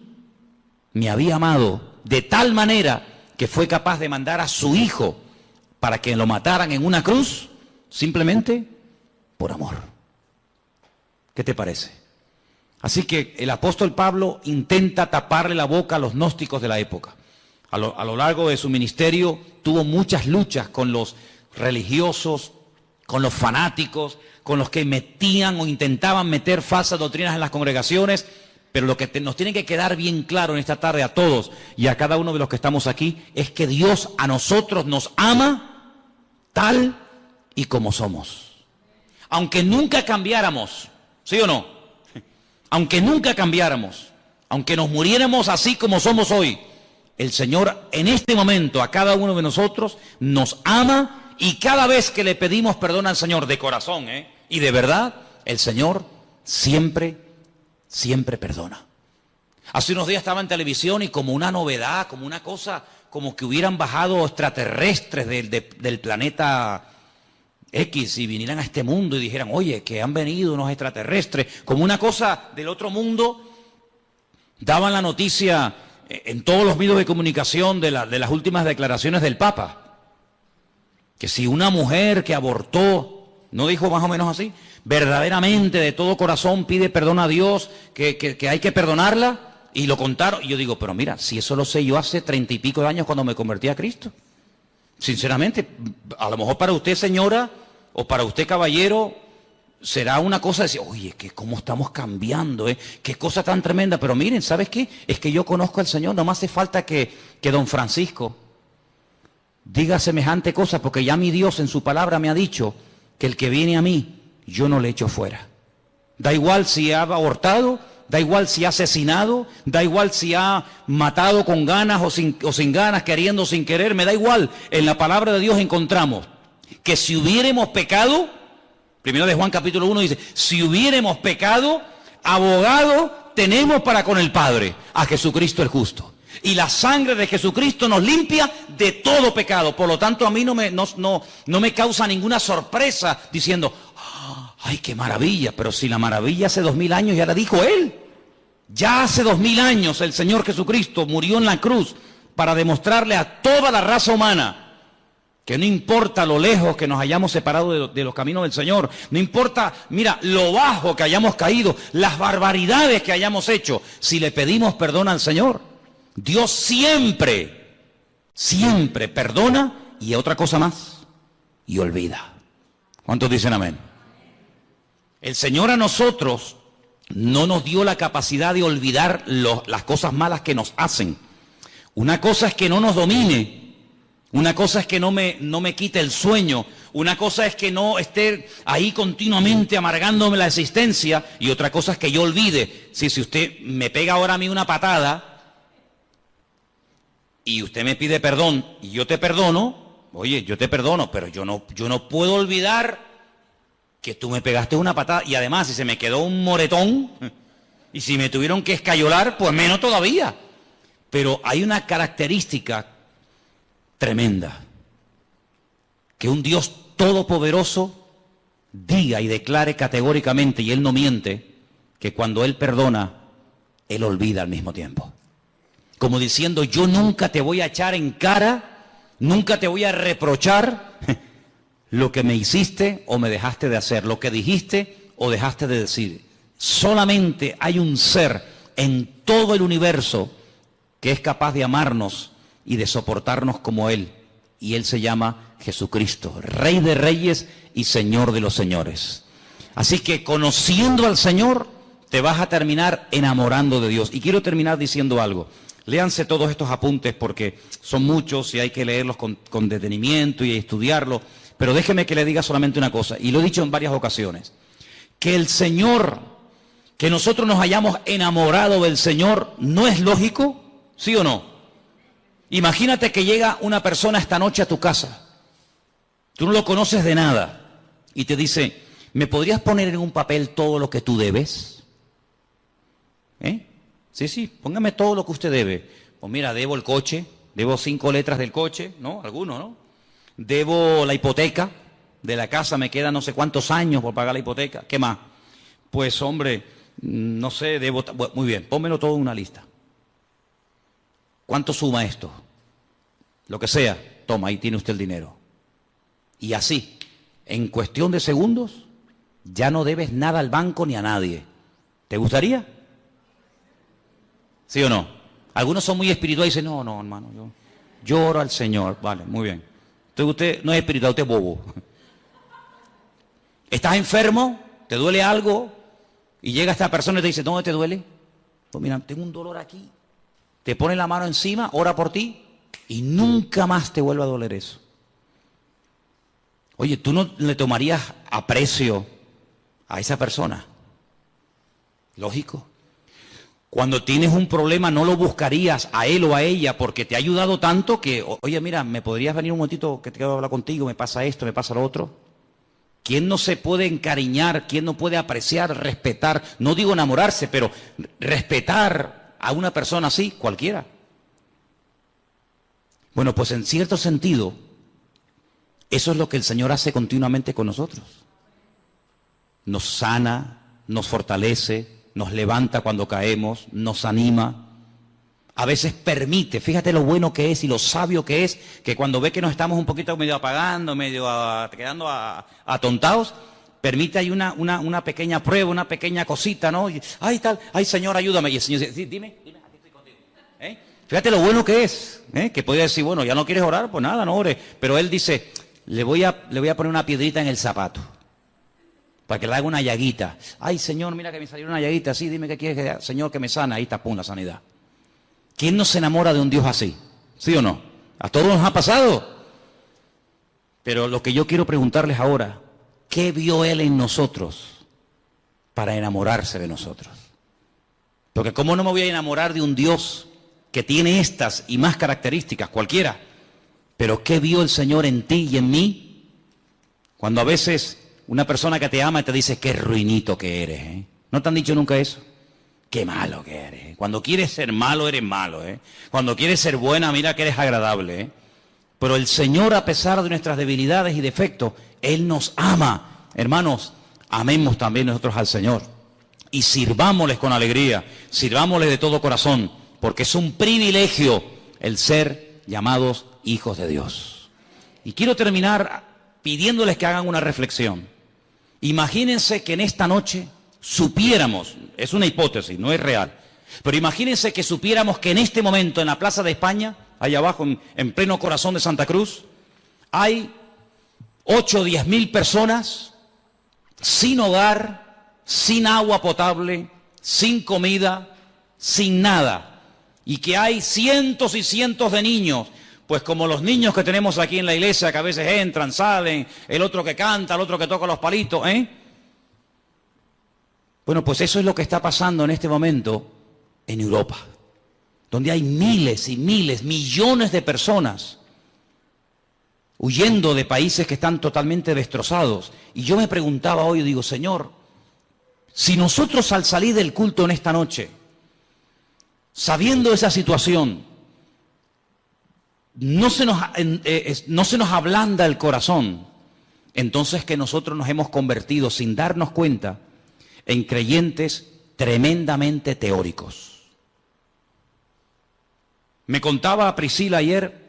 me había amado de tal manera que fue capaz de mandar a su Hijo para que lo mataran en una cruz, simplemente por amor. ¿Qué te parece? Así que el apóstol Pablo intenta taparle la boca a los gnósticos de la época. A lo largo de su ministerio tuvo muchas luchas con los religiosos, con los fanáticos, con los que metían o intentaban meter falsas doctrinas en las congregaciones. Pero lo que nos tiene que quedar bien claro en esta tarde a todos y a cada uno de los que estamos aquí es que Dios a nosotros nos ama tal y como somos. Aunque nunca cambiáramos, ¿sí o no? Aunque nunca cambiáramos, aunque nos muriéramos así como somos hoy, el Señor en este momento a cada uno de nosotros nos ama, y cada vez que le pedimos perdón al Señor de corazón y de verdad, el Señor siempre perdona. Hace unos días estaba en televisión y como una novedad, como una cosa, como que hubieran bajado extraterrestres del planeta X y vinieran a este mundo y dijeran, oye, que han venido unos extraterrestres, como una cosa del otro mundo. Daban la noticia en todos los medios de comunicación de las últimas declaraciones del Papa, que si una mujer que abortó, ¿no dijo más o menos así? Verdaderamente de todo corazón pide perdón a Dios, que hay que perdonarla, y lo contaron. Y yo digo, pero mira, si eso lo sé yo hace 30 y pico de años cuando me convertí a Cristo. Sinceramente, a lo mejor para usted, señora, o para usted, caballero, será una cosa de decir, oye, que cómo estamos cambiando, qué cosa tan tremenda. Pero miren, ¿sabes qué? Es que yo conozco al Señor, no me hace falta que don Francisco diga semejante cosa, porque ya mi Dios en su palabra me ha dicho que el que viene a mí, yo no le echo fuera. Da igual si ha abortado, da igual si ha asesinado, da igual si ha matado con ganas o sin ganas, queriendo o sin querer, me da igual. En la palabra de Dios encontramos que si hubiéramos pecado, primero de Juan capítulo 1 dice, si hubiéramos pecado, abogado tenemos para con el Padre, a Jesucristo el justo. Y la sangre de Jesucristo nos limpia de todo pecado. Por lo tanto, a mí no me causa ninguna sorpresa diciendo, ¡ay, qué maravilla! Pero si la maravilla hace 2000 años ya la dijo Él. Ya hace 2000 años el Señor Jesucristo murió en la cruz para demostrarle a toda la raza humana que no importa lo lejos que nos hayamos separado de los caminos del Señor, no importa, mira, lo bajo que hayamos caído, las barbaridades que hayamos hecho, si le pedimos perdón al Señor, Dios siempre, siempre perdona y otra cosa más, y olvida. ¿Cuántos dicen amén? El Señor a nosotros no nos dio la capacidad de olvidar las cosas malas que nos hacen. Una cosa es que no nos domine. Una cosa es que no me quite el sueño, una cosa es que no esté ahí continuamente amargándome la existencia y otra cosa es que yo olvide. Si usted me pega ahora a mí una patada y usted me pide perdón y yo te perdono, oye, yo te perdono, pero yo no puedo olvidar que tú me pegaste una patada y además si se me quedó un moretón y si me tuvieron que escayolar, pues menos todavía. Pero hay una característica tremenda, que un Dios todopoderoso diga y declare categóricamente, y Él no miente, que cuando Él perdona, Él olvida al mismo tiempo. Como diciendo, yo nunca te voy a echar en cara, nunca te voy a reprochar lo que me hiciste o me dejaste de hacer, lo que dijiste o dejaste de decir. Solamente hay un ser en todo el universo que es capaz de amarnos y de soportarnos como Él, y Él se llama Jesucristo, Rey de Reyes y Señor de los Señores. Así que conociendo al Señor, te vas a terminar enamorando de Dios. Y quiero terminar diciendo algo. Léanse todos estos apuntes porque son muchos y hay que leerlos con detenimiento y estudiarlos, pero déjeme que le diga solamente una cosa, y lo he dicho en varias ocasiones, que el Señor, que nosotros nos hayamos enamorado del Señor, ¿no es lógico? ¿Sí o no? Imagínate que llega una persona esta noche a tu casa, tú no lo conoces de nada, y te dice, ¿me podrías poner en un papel todo lo que tú debes? Sí, póngame todo lo que usted debe. Pues mira, debo el coche, debo 5 letras del coche, ¿no? Alguno, ¿no? Debo la hipoteca de la casa, me quedan no sé cuántos años por pagar la hipoteca. ¿Qué más? Pues hombre, no sé, debo... Bueno, muy bien, pónmelo todo en una lista. ¿Cuánto suma esto? Lo que sea, toma, ahí tiene usted el dinero. Y así, en cuestión de segundos, ya no debes nada al banco ni a nadie. ¿Te gustaría? ¿Sí o no? Algunos son muy espirituales y dicen, no, hermano, yo oro al Señor. Vale, muy bien. Entonces usted no es espiritual, usted es bobo. ¿Estás enfermo? ¿Te duele algo? Y llega esta persona y te dice, ¿dónde te duele? Pues mira, tengo un dolor aquí. Te pone la mano encima, ora por ti y nunca más te vuelve a doler eso. Oye, ¿tú no le tomarías aprecio a esa persona? Lógico. Cuando tienes un problema no lo buscarías a él o a ella porque te ha ayudado tanto que, oye, mira, ¿me podrías venir un momentito que te quiero hablar contigo? Me pasa esto, me pasa lo otro. ¿Quién no se puede encariñar? ¿Quién no puede apreciar, respetar? No digo enamorarse, pero respetar a una persona así, cualquiera. Bueno, pues en cierto sentido, eso es lo que el Señor hace continuamente con nosotros. Nos sana, nos fortalece, nos levanta cuando caemos, nos anima. A veces permite, fíjate lo bueno que es y lo sabio que es, que cuando ve que nos estamos un poquito medio apagando, quedando atontados, permite ahí una pequeña prueba, una pequeña cosita, ¿no? Y, ay, tal, ay, Señor, ayúdame. Y el Señor dice, sí, dime, aquí estoy contigo. Fíjate lo bueno que es, que podría decir, bueno, ya no quieres orar, pues nada, no ores. Pero Él dice, le voy a poner una piedrita en el zapato, para que le haga una llaguita. Ay, Señor, mira que me salió una llaguita, sí, dime qué quieres que haga. Señor, que me sana, ahí está, pum, la sanidad. ¿Quién no se enamora de un Dios así? ¿Sí o no? A todos nos ha pasado. Pero lo que yo quiero preguntarles ahora, ¿qué vio Él en nosotros para enamorarse de nosotros? Porque ¿cómo no me voy a enamorar de un Dios que tiene estas y más características, cualquiera? Pero ¿qué vio el Señor en ti y en mí? Cuando a veces una persona que te ama te dice, qué ruinito que eres, ¿No te han dicho nunca eso? Qué malo que eres. Cuando quieres ser malo, eres malo, Cuando quieres ser buena, mira que eres agradable, Pero el Señor, a pesar de nuestras debilidades y defectos, Él nos ama. Hermanos, amemos también nosotros al Señor. y sirvámosles con alegría, sirvámosles de todo corazón, porque es un privilegio el ser llamados hijos de Dios. Y quiero terminar pidiéndoles que hagan una reflexión. Imagínense que en esta noche supiéramos, es una hipótesis, no es real, pero imagínense que supiéramos que en este momento en la Plaza de España, allá abajo en pleno corazón de Santa Cruz, hay 8 o 10 mil personas sin hogar, sin agua potable, sin comida, sin nada. Y que hay cientos y cientos de niños, pues como los niños que tenemos aquí en la iglesia, que a veces entran, salen, el otro que canta, el otro que toca los palitos, ¿eh? Bueno, pues eso es lo que está pasando en este momento en Europa, donde hay miles y miles, millones de personas huyendo de países que están totalmente destrozados. Y yo me preguntaba hoy, digo, Señor, si nosotros al salir del culto en esta noche, sabiendo esa situación, no se nos ablanda el corazón, entonces que nosotros nos hemos convertido, sin darnos cuenta, en creyentes tremendamente teóricos. Me contaba Priscila ayer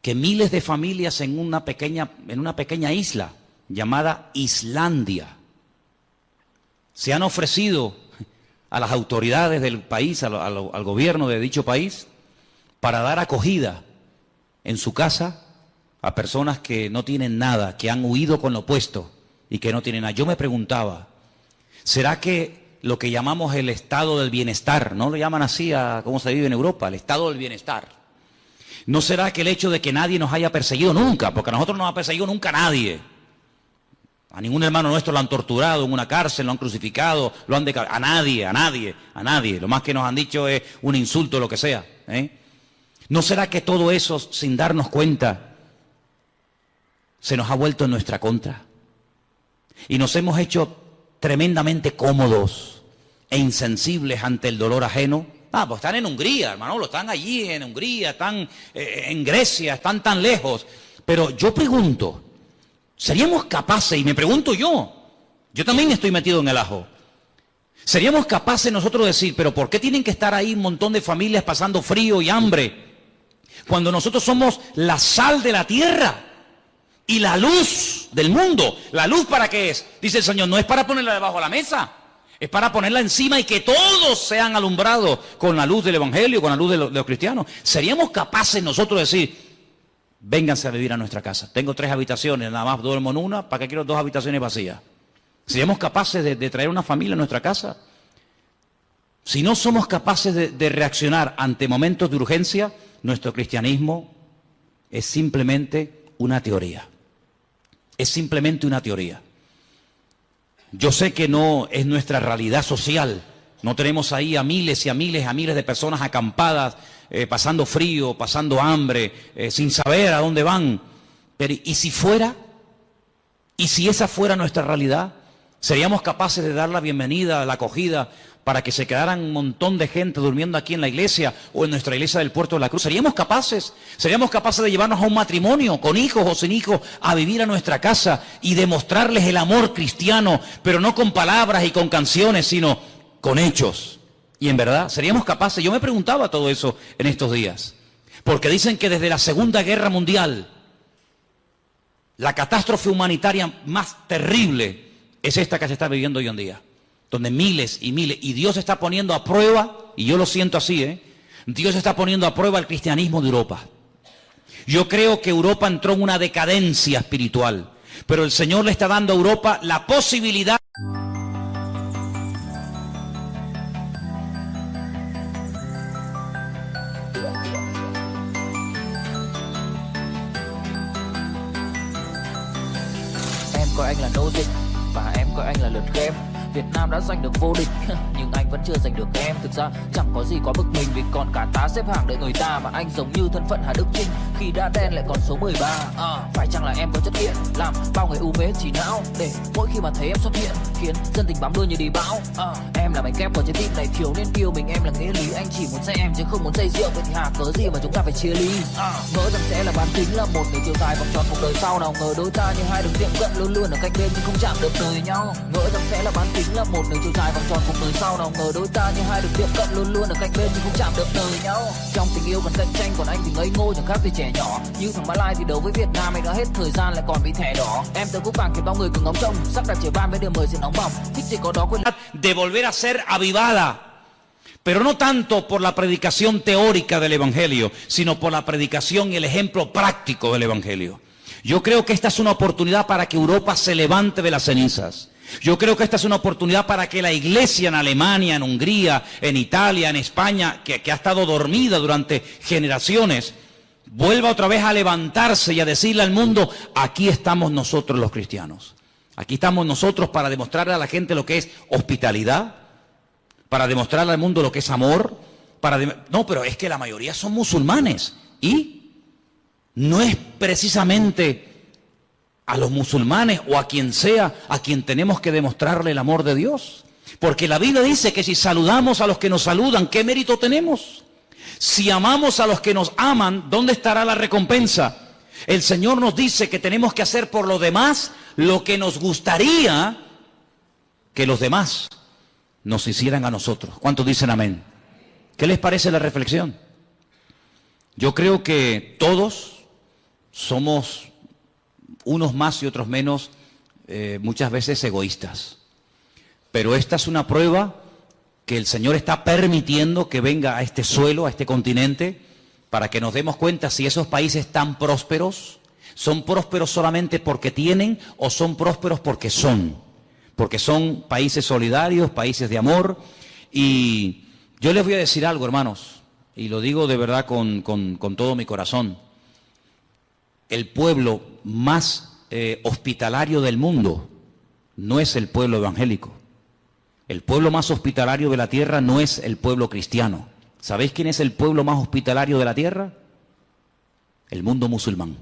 que miles de familias en una pequeña isla llamada Islandia se han ofrecido a las autoridades del país, al gobierno de dicho país, para dar acogida en su casa a personas que no tienen nada, que han huido con lo opuesto y que no tienen nada. Yo me preguntaba, ¿será que lo que llamamos el estado del bienestar, no lo llaman así a cómo se vive en Europa, el estado del bienestar? ¿No será que el hecho de que nadie nos haya perseguido nunca, porque a nosotros no nos ha perseguido nunca nadie? A ningún hermano nuestro lo han torturado en una cárcel, lo han crucificado, lo han decapitado. A nadie. Lo más que nos han dicho es un insulto, lo que sea, ¿eh? ¿No será que todo eso, sin darnos cuenta, se nos ha vuelto en nuestra contra? Y nos hemos hecho tremendamente cómodos e insensibles ante el dolor ajeno. Pues están en Hungría, hermano, están allí en Hungría, están en Grecia, están tan lejos. Pero yo pregunto, ¿seríamos capaces, y me pregunto yo también estoy metido en el ajo, ¿seríamos capaces nosotros de decir, pero por qué tienen que estar ahí un montón de familias pasando frío y hambre, cuando nosotros somos la sal de la tierra y la luz del mundo? ¿La luz para qué es? Dice el Señor, no es para ponerla debajo de la mesa, es para ponerla encima y que todos sean alumbrados con la luz del Evangelio, con la luz de los cristianos. ¿Seríamos capaces nosotros de decir, vénganse a vivir a nuestra casa? Tengo 3 habitaciones, nada más duermo en una, ¿para qué quiero 2 habitaciones vacías? ¿Seríamos capaces de traer una familia a nuestra casa? Si no somos capaces de reaccionar ante momentos de urgencia, nuestro cristianismo es simplemente una teoría. Es simplemente una teoría. Yo sé que no es nuestra realidad social. No tenemos ahí a miles y a miles de personas acampadas, pasando frío, pasando hambre, sin saber a dónde van. Pero ¿y si fuera? ¿Y si esa fuera nuestra realidad? ¿Seríamos capaces de dar la bienvenida, la acogida, para que se quedaran un montón de gente durmiendo aquí en la iglesia o en nuestra iglesia del Puerto de la Cruz? ¿Seríamos capaces? ¿Seríamos capaces de llevarnos a un matrimonio, con hijos o sin hijos, a vivir a nuestra casa y demostrarles el amor cristiano, pero no con palabras y con canciones, sino con hechos? Y en verdad, ¿seríamos capaces? Yo me preguntaba todo eso en estos días, porque dicen que desde la Segunda Guerra Mundial, la catástrofe humanitaria más terrible es esta que se está viviendo hoy en día, donde miles y miles, y Dios está poniendo a prueba, y yo lo siento así, Dios está poniendo a prueba el cristianismo de Europa. Yo creo que Europa entró en una decadencia espiritual, pero el Señor le está dando a Europa la posibilidad. Em coi anh là nô dịch và em coi anh là lượt game. Việt Nam đã giành được vô địch nhưng anh vẫn chưa giành được em. Thực ra chẳng có gì quá bực mình vì còn cả tá xếp hàng đợi người ta, mà anh giống như thân phận Hà Đức Chinh khi đã đen lại còn số 13. Phải chăng là em có chất nghiện làm bao người u mê trí não, để mỗi khi mà thấy em xuất hiện khiến dân tình bám đuôi như đi bão. Em là mảnh kép của trái tim này, thiếu nên yêu mình em là nghĩa lý. Anh chỉ muốn say em chứ không muốn say rượu, vậy thì hà cớ gì mà chúng ta phải chia ly. Ngỡ rằng sẽ là bán tính, là một người chiều dài vòng tròn cuộc đời sau, nào ngờ đôi ta như hai đường tiệm cận luôn luôn ở cạnh bên nhưng không chạm được đời nhau. Ngỡ rằng sẽ là bán tính, là một đường chiều dài vòng tròn cuộc đời sau, nào ngờ đôi ta như hai đường tiệm cận luôn luôn ở cạnh bên nhưng không chạm được đời nhau. Trong tình yêu còn cạnh tranh, còn anh thì ngây ngô chẳng khác gì trẻ nhỏ. Như thằng Mã Lai thì đấu với Việt Nam, anh đã hết thời gian lại còn bị thẻ đỏ. Em tớ cúp vàng khiến bao người cùng ngóng trông, sắc đẹp trẻ ban với điều mời sự nóng bỏng, thích gì có đó quên. De volver a ser avivada, pero no tanto por la predicación teórica del Evangelio, sino por la predicación y el ejemplo práctico del Evangelio. Yo creo que esta es una oportunidad para que Europa se levante de las cenizas. Yo creo que esta es una oportunidad para que la iglesia en Alemania, en Hungría, en Italia, en España, que ha estado dormida durante generaciones, vuelva otra vez a levantarse y a decirle al mundo: aquí estamos nosotros los cristianos. Aquí estamos nosotros para demostrarle a la gente lo que es hospitalidad, para demostrarle al mundo lo que es amor. No, pero es que la mayoría son musulmanes. Y no es precisamente a los musulmanes o a quien sea a quien tenemos que demostrarle el amor de Dios. Porque la Biblia dice que si saludamos a los que nos saludan, ¿qué mérito tenemos? Si amamos a los que nos aman, ¿dónde estará la recompensa? El Señor nos dice que tenemos que hacer por los demás lo que nos gustaría que los demás nos hicieran a nosotros. ¿Cuántos dicen amén? ¿Qué les parece la reflexión? Yo creo que todos somos, unos más y otros menos, muchas veces egoístas. Pero esta es una prueba que el Señor está permitiendo que venga a este suelo, a este continente, para que nos demos cuenta si esos países tan prósperos son prósperos solamente porque tienen o son prósperos porque son países solidarios, países de amor. Y yo les voy a decir algo, hermanos, y lo digo de verdad con todo mi corazón. El pueblo más hospitalario del mundo no es el pueblo evangélico. El pueblo más hospitalario de la tierra no es el pueblo cristiano. ¿Sabéis quién es el pueblo más hospitalario de la tierra? El mundo musulmán.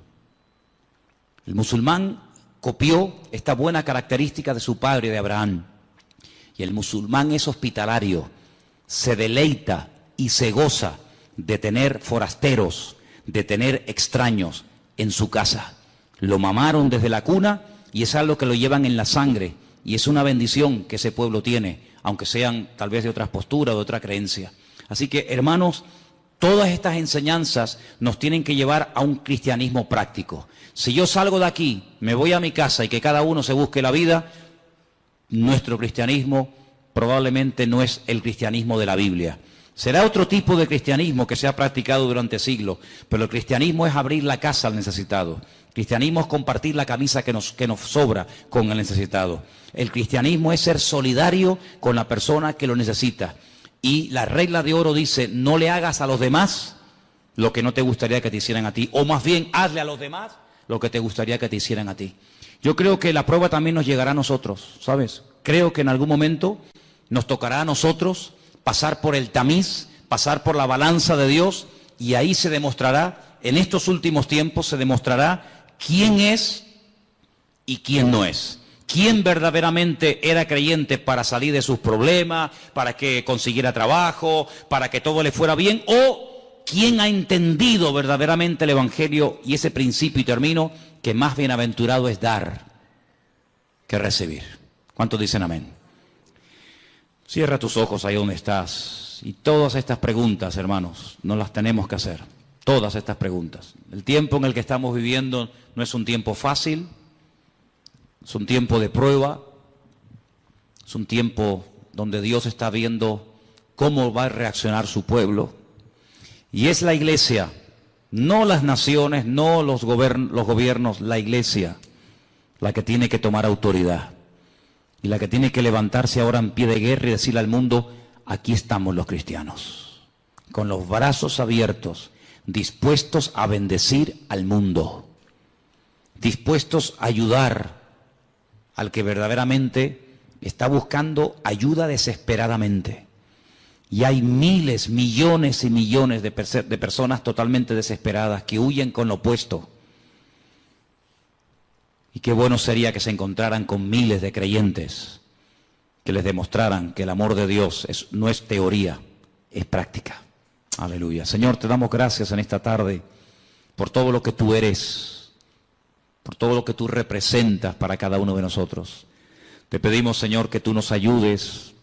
El musulmán copió esta buena característica de su padre, de Abraham. Y el musulmán es hospitalario, se deleita y se goza de tener forasteros, de tener extraños en su casa. Lo mamaron desde la cuna y es algo que lo llevan en la sangre. Y es una bendición que ese pueblo tiene, aunque sean tal vez de otras posturas, de otra creencia. Así que, hermanos, todas estas enseñanzas nos tienen que llevar a un cristianismo práctico. Si yo salgo de aquí, me voy a mi casa y que cada uno se busque la vida, nuestro cristianismo probablemente no es el cristianismo de la Biblia. Será otro tipo de cristianismo que se ha practicado durante siglos, pero el cristianismo es abrir la casa al necesitado. El cristianismo es compartir la camisa que nos sobra con el necesitado. El cristianismo es ser solidario con la persona que lo necesita. Y la regla de oro dice: no le hagas a los demás lo que no te gustaría que te hicieran a ti, o más bien hazle a los demás lo que te gustaría que te hicieran a ti. Yo creo que la prueba también nos llegará a nosotros, ¿sabes? Creo que en algún momento nos tocará a nosotros pasar por el tamiz, pasar por la balanza de Dios, y ahí se demostrará, en estos últimos tiempos se demostrará quién es y quién no es. ¿Quién verdaderamente era creyente para salir de sus problemas, para que consiguiera trabajo, para que todo le fuera bien? ¿O quién ha entendido verdaderamente el Evangelio y ese principio, y termino, que más bienaventurado es dar que recibir? ¿Cuántos dicen amén? Cierra tus ojos ahí donde estás. Y todas estas preguntas, hermanos, nos las tenemos que hacer. Todas estas preguntas. El tiempo en el que estamos viviendo no es un tiempo fácil. Es un tiempo de prueba, es un tiempo donde Dios está viendo cómo va a reaccionar su pueblo. Y es la iglesia, no las naciones, no los gobiernos, la iglesia, la que tiene que tomar autoridad. Y la que tiene que levantarse ahora en pie de guerra y decirle al mundo: aquí estamos los cristianos, con los brazos abiertos, dispuestos a bendecir al mundo, dispuestos a ayudar al que verdaderamente está buscando ayuda desesperadamente. Y hay miles, millones y millones de personas totalmente desesperadas que huyen con lo opuesto. Y qué bueno sería que se encontraran con miles de creyentes que les demostraran que el amor de Dios no es teoría, es práctica. Aleluya. Señor, te damos gracias en esta tarde por todo lo que tú eres, por todo lo que tú representas para cada uno de nosotros. Te pedimos, Señor, que tú nos ayudes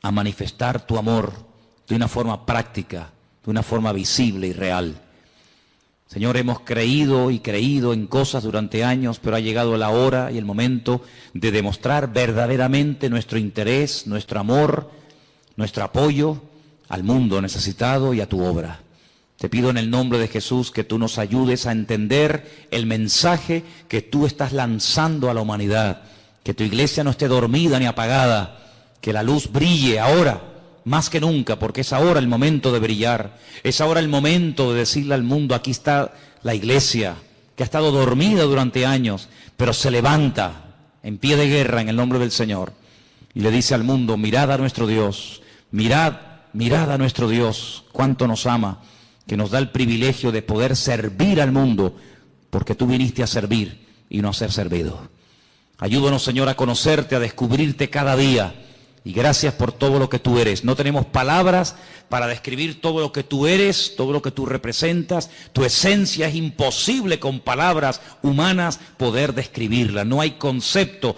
a manifestar tu amor de una forma práctica, de una forma visible y real. Señor, hemos creído y creído en cosas durante años, pero ha llegado la hora y el momento de demostrar verdaderamente nuestro interés, nuestro amor, nuestro apoyo al mundo necesitado y a tu obra. Te pido en el nombre de Jesús que tú nos ayudes a entender el mensaje que tú estás lanzando a la humanidad, que tu iglesia no esté dormida ni apagada, que la luz brille ahora, más que nunca, porque es ahora el momento de brillar, es ahora el momento de decirle al mundo, aquí está la iglesia, que ha estado dormida durante años, pero se levanta en pie de guerra en el nombre del Señor, y le dice al mundo, mirad a nuestro Dios, mirad a nuestro Dios, cuánto nos ama, que nos da el privilegio de poder servir al mundo, porque tú viniste a servir y no a ser servido. Ayúdanos, Señor, a conocerte, a descubrirte cada día. Y gracias por todo lo que tú eres. No tenemos palabras para describir todo lo que tú eres, todo lo que tú representas. Tu esencia es imposible con palabras humanas poder describirla. No hay concepto.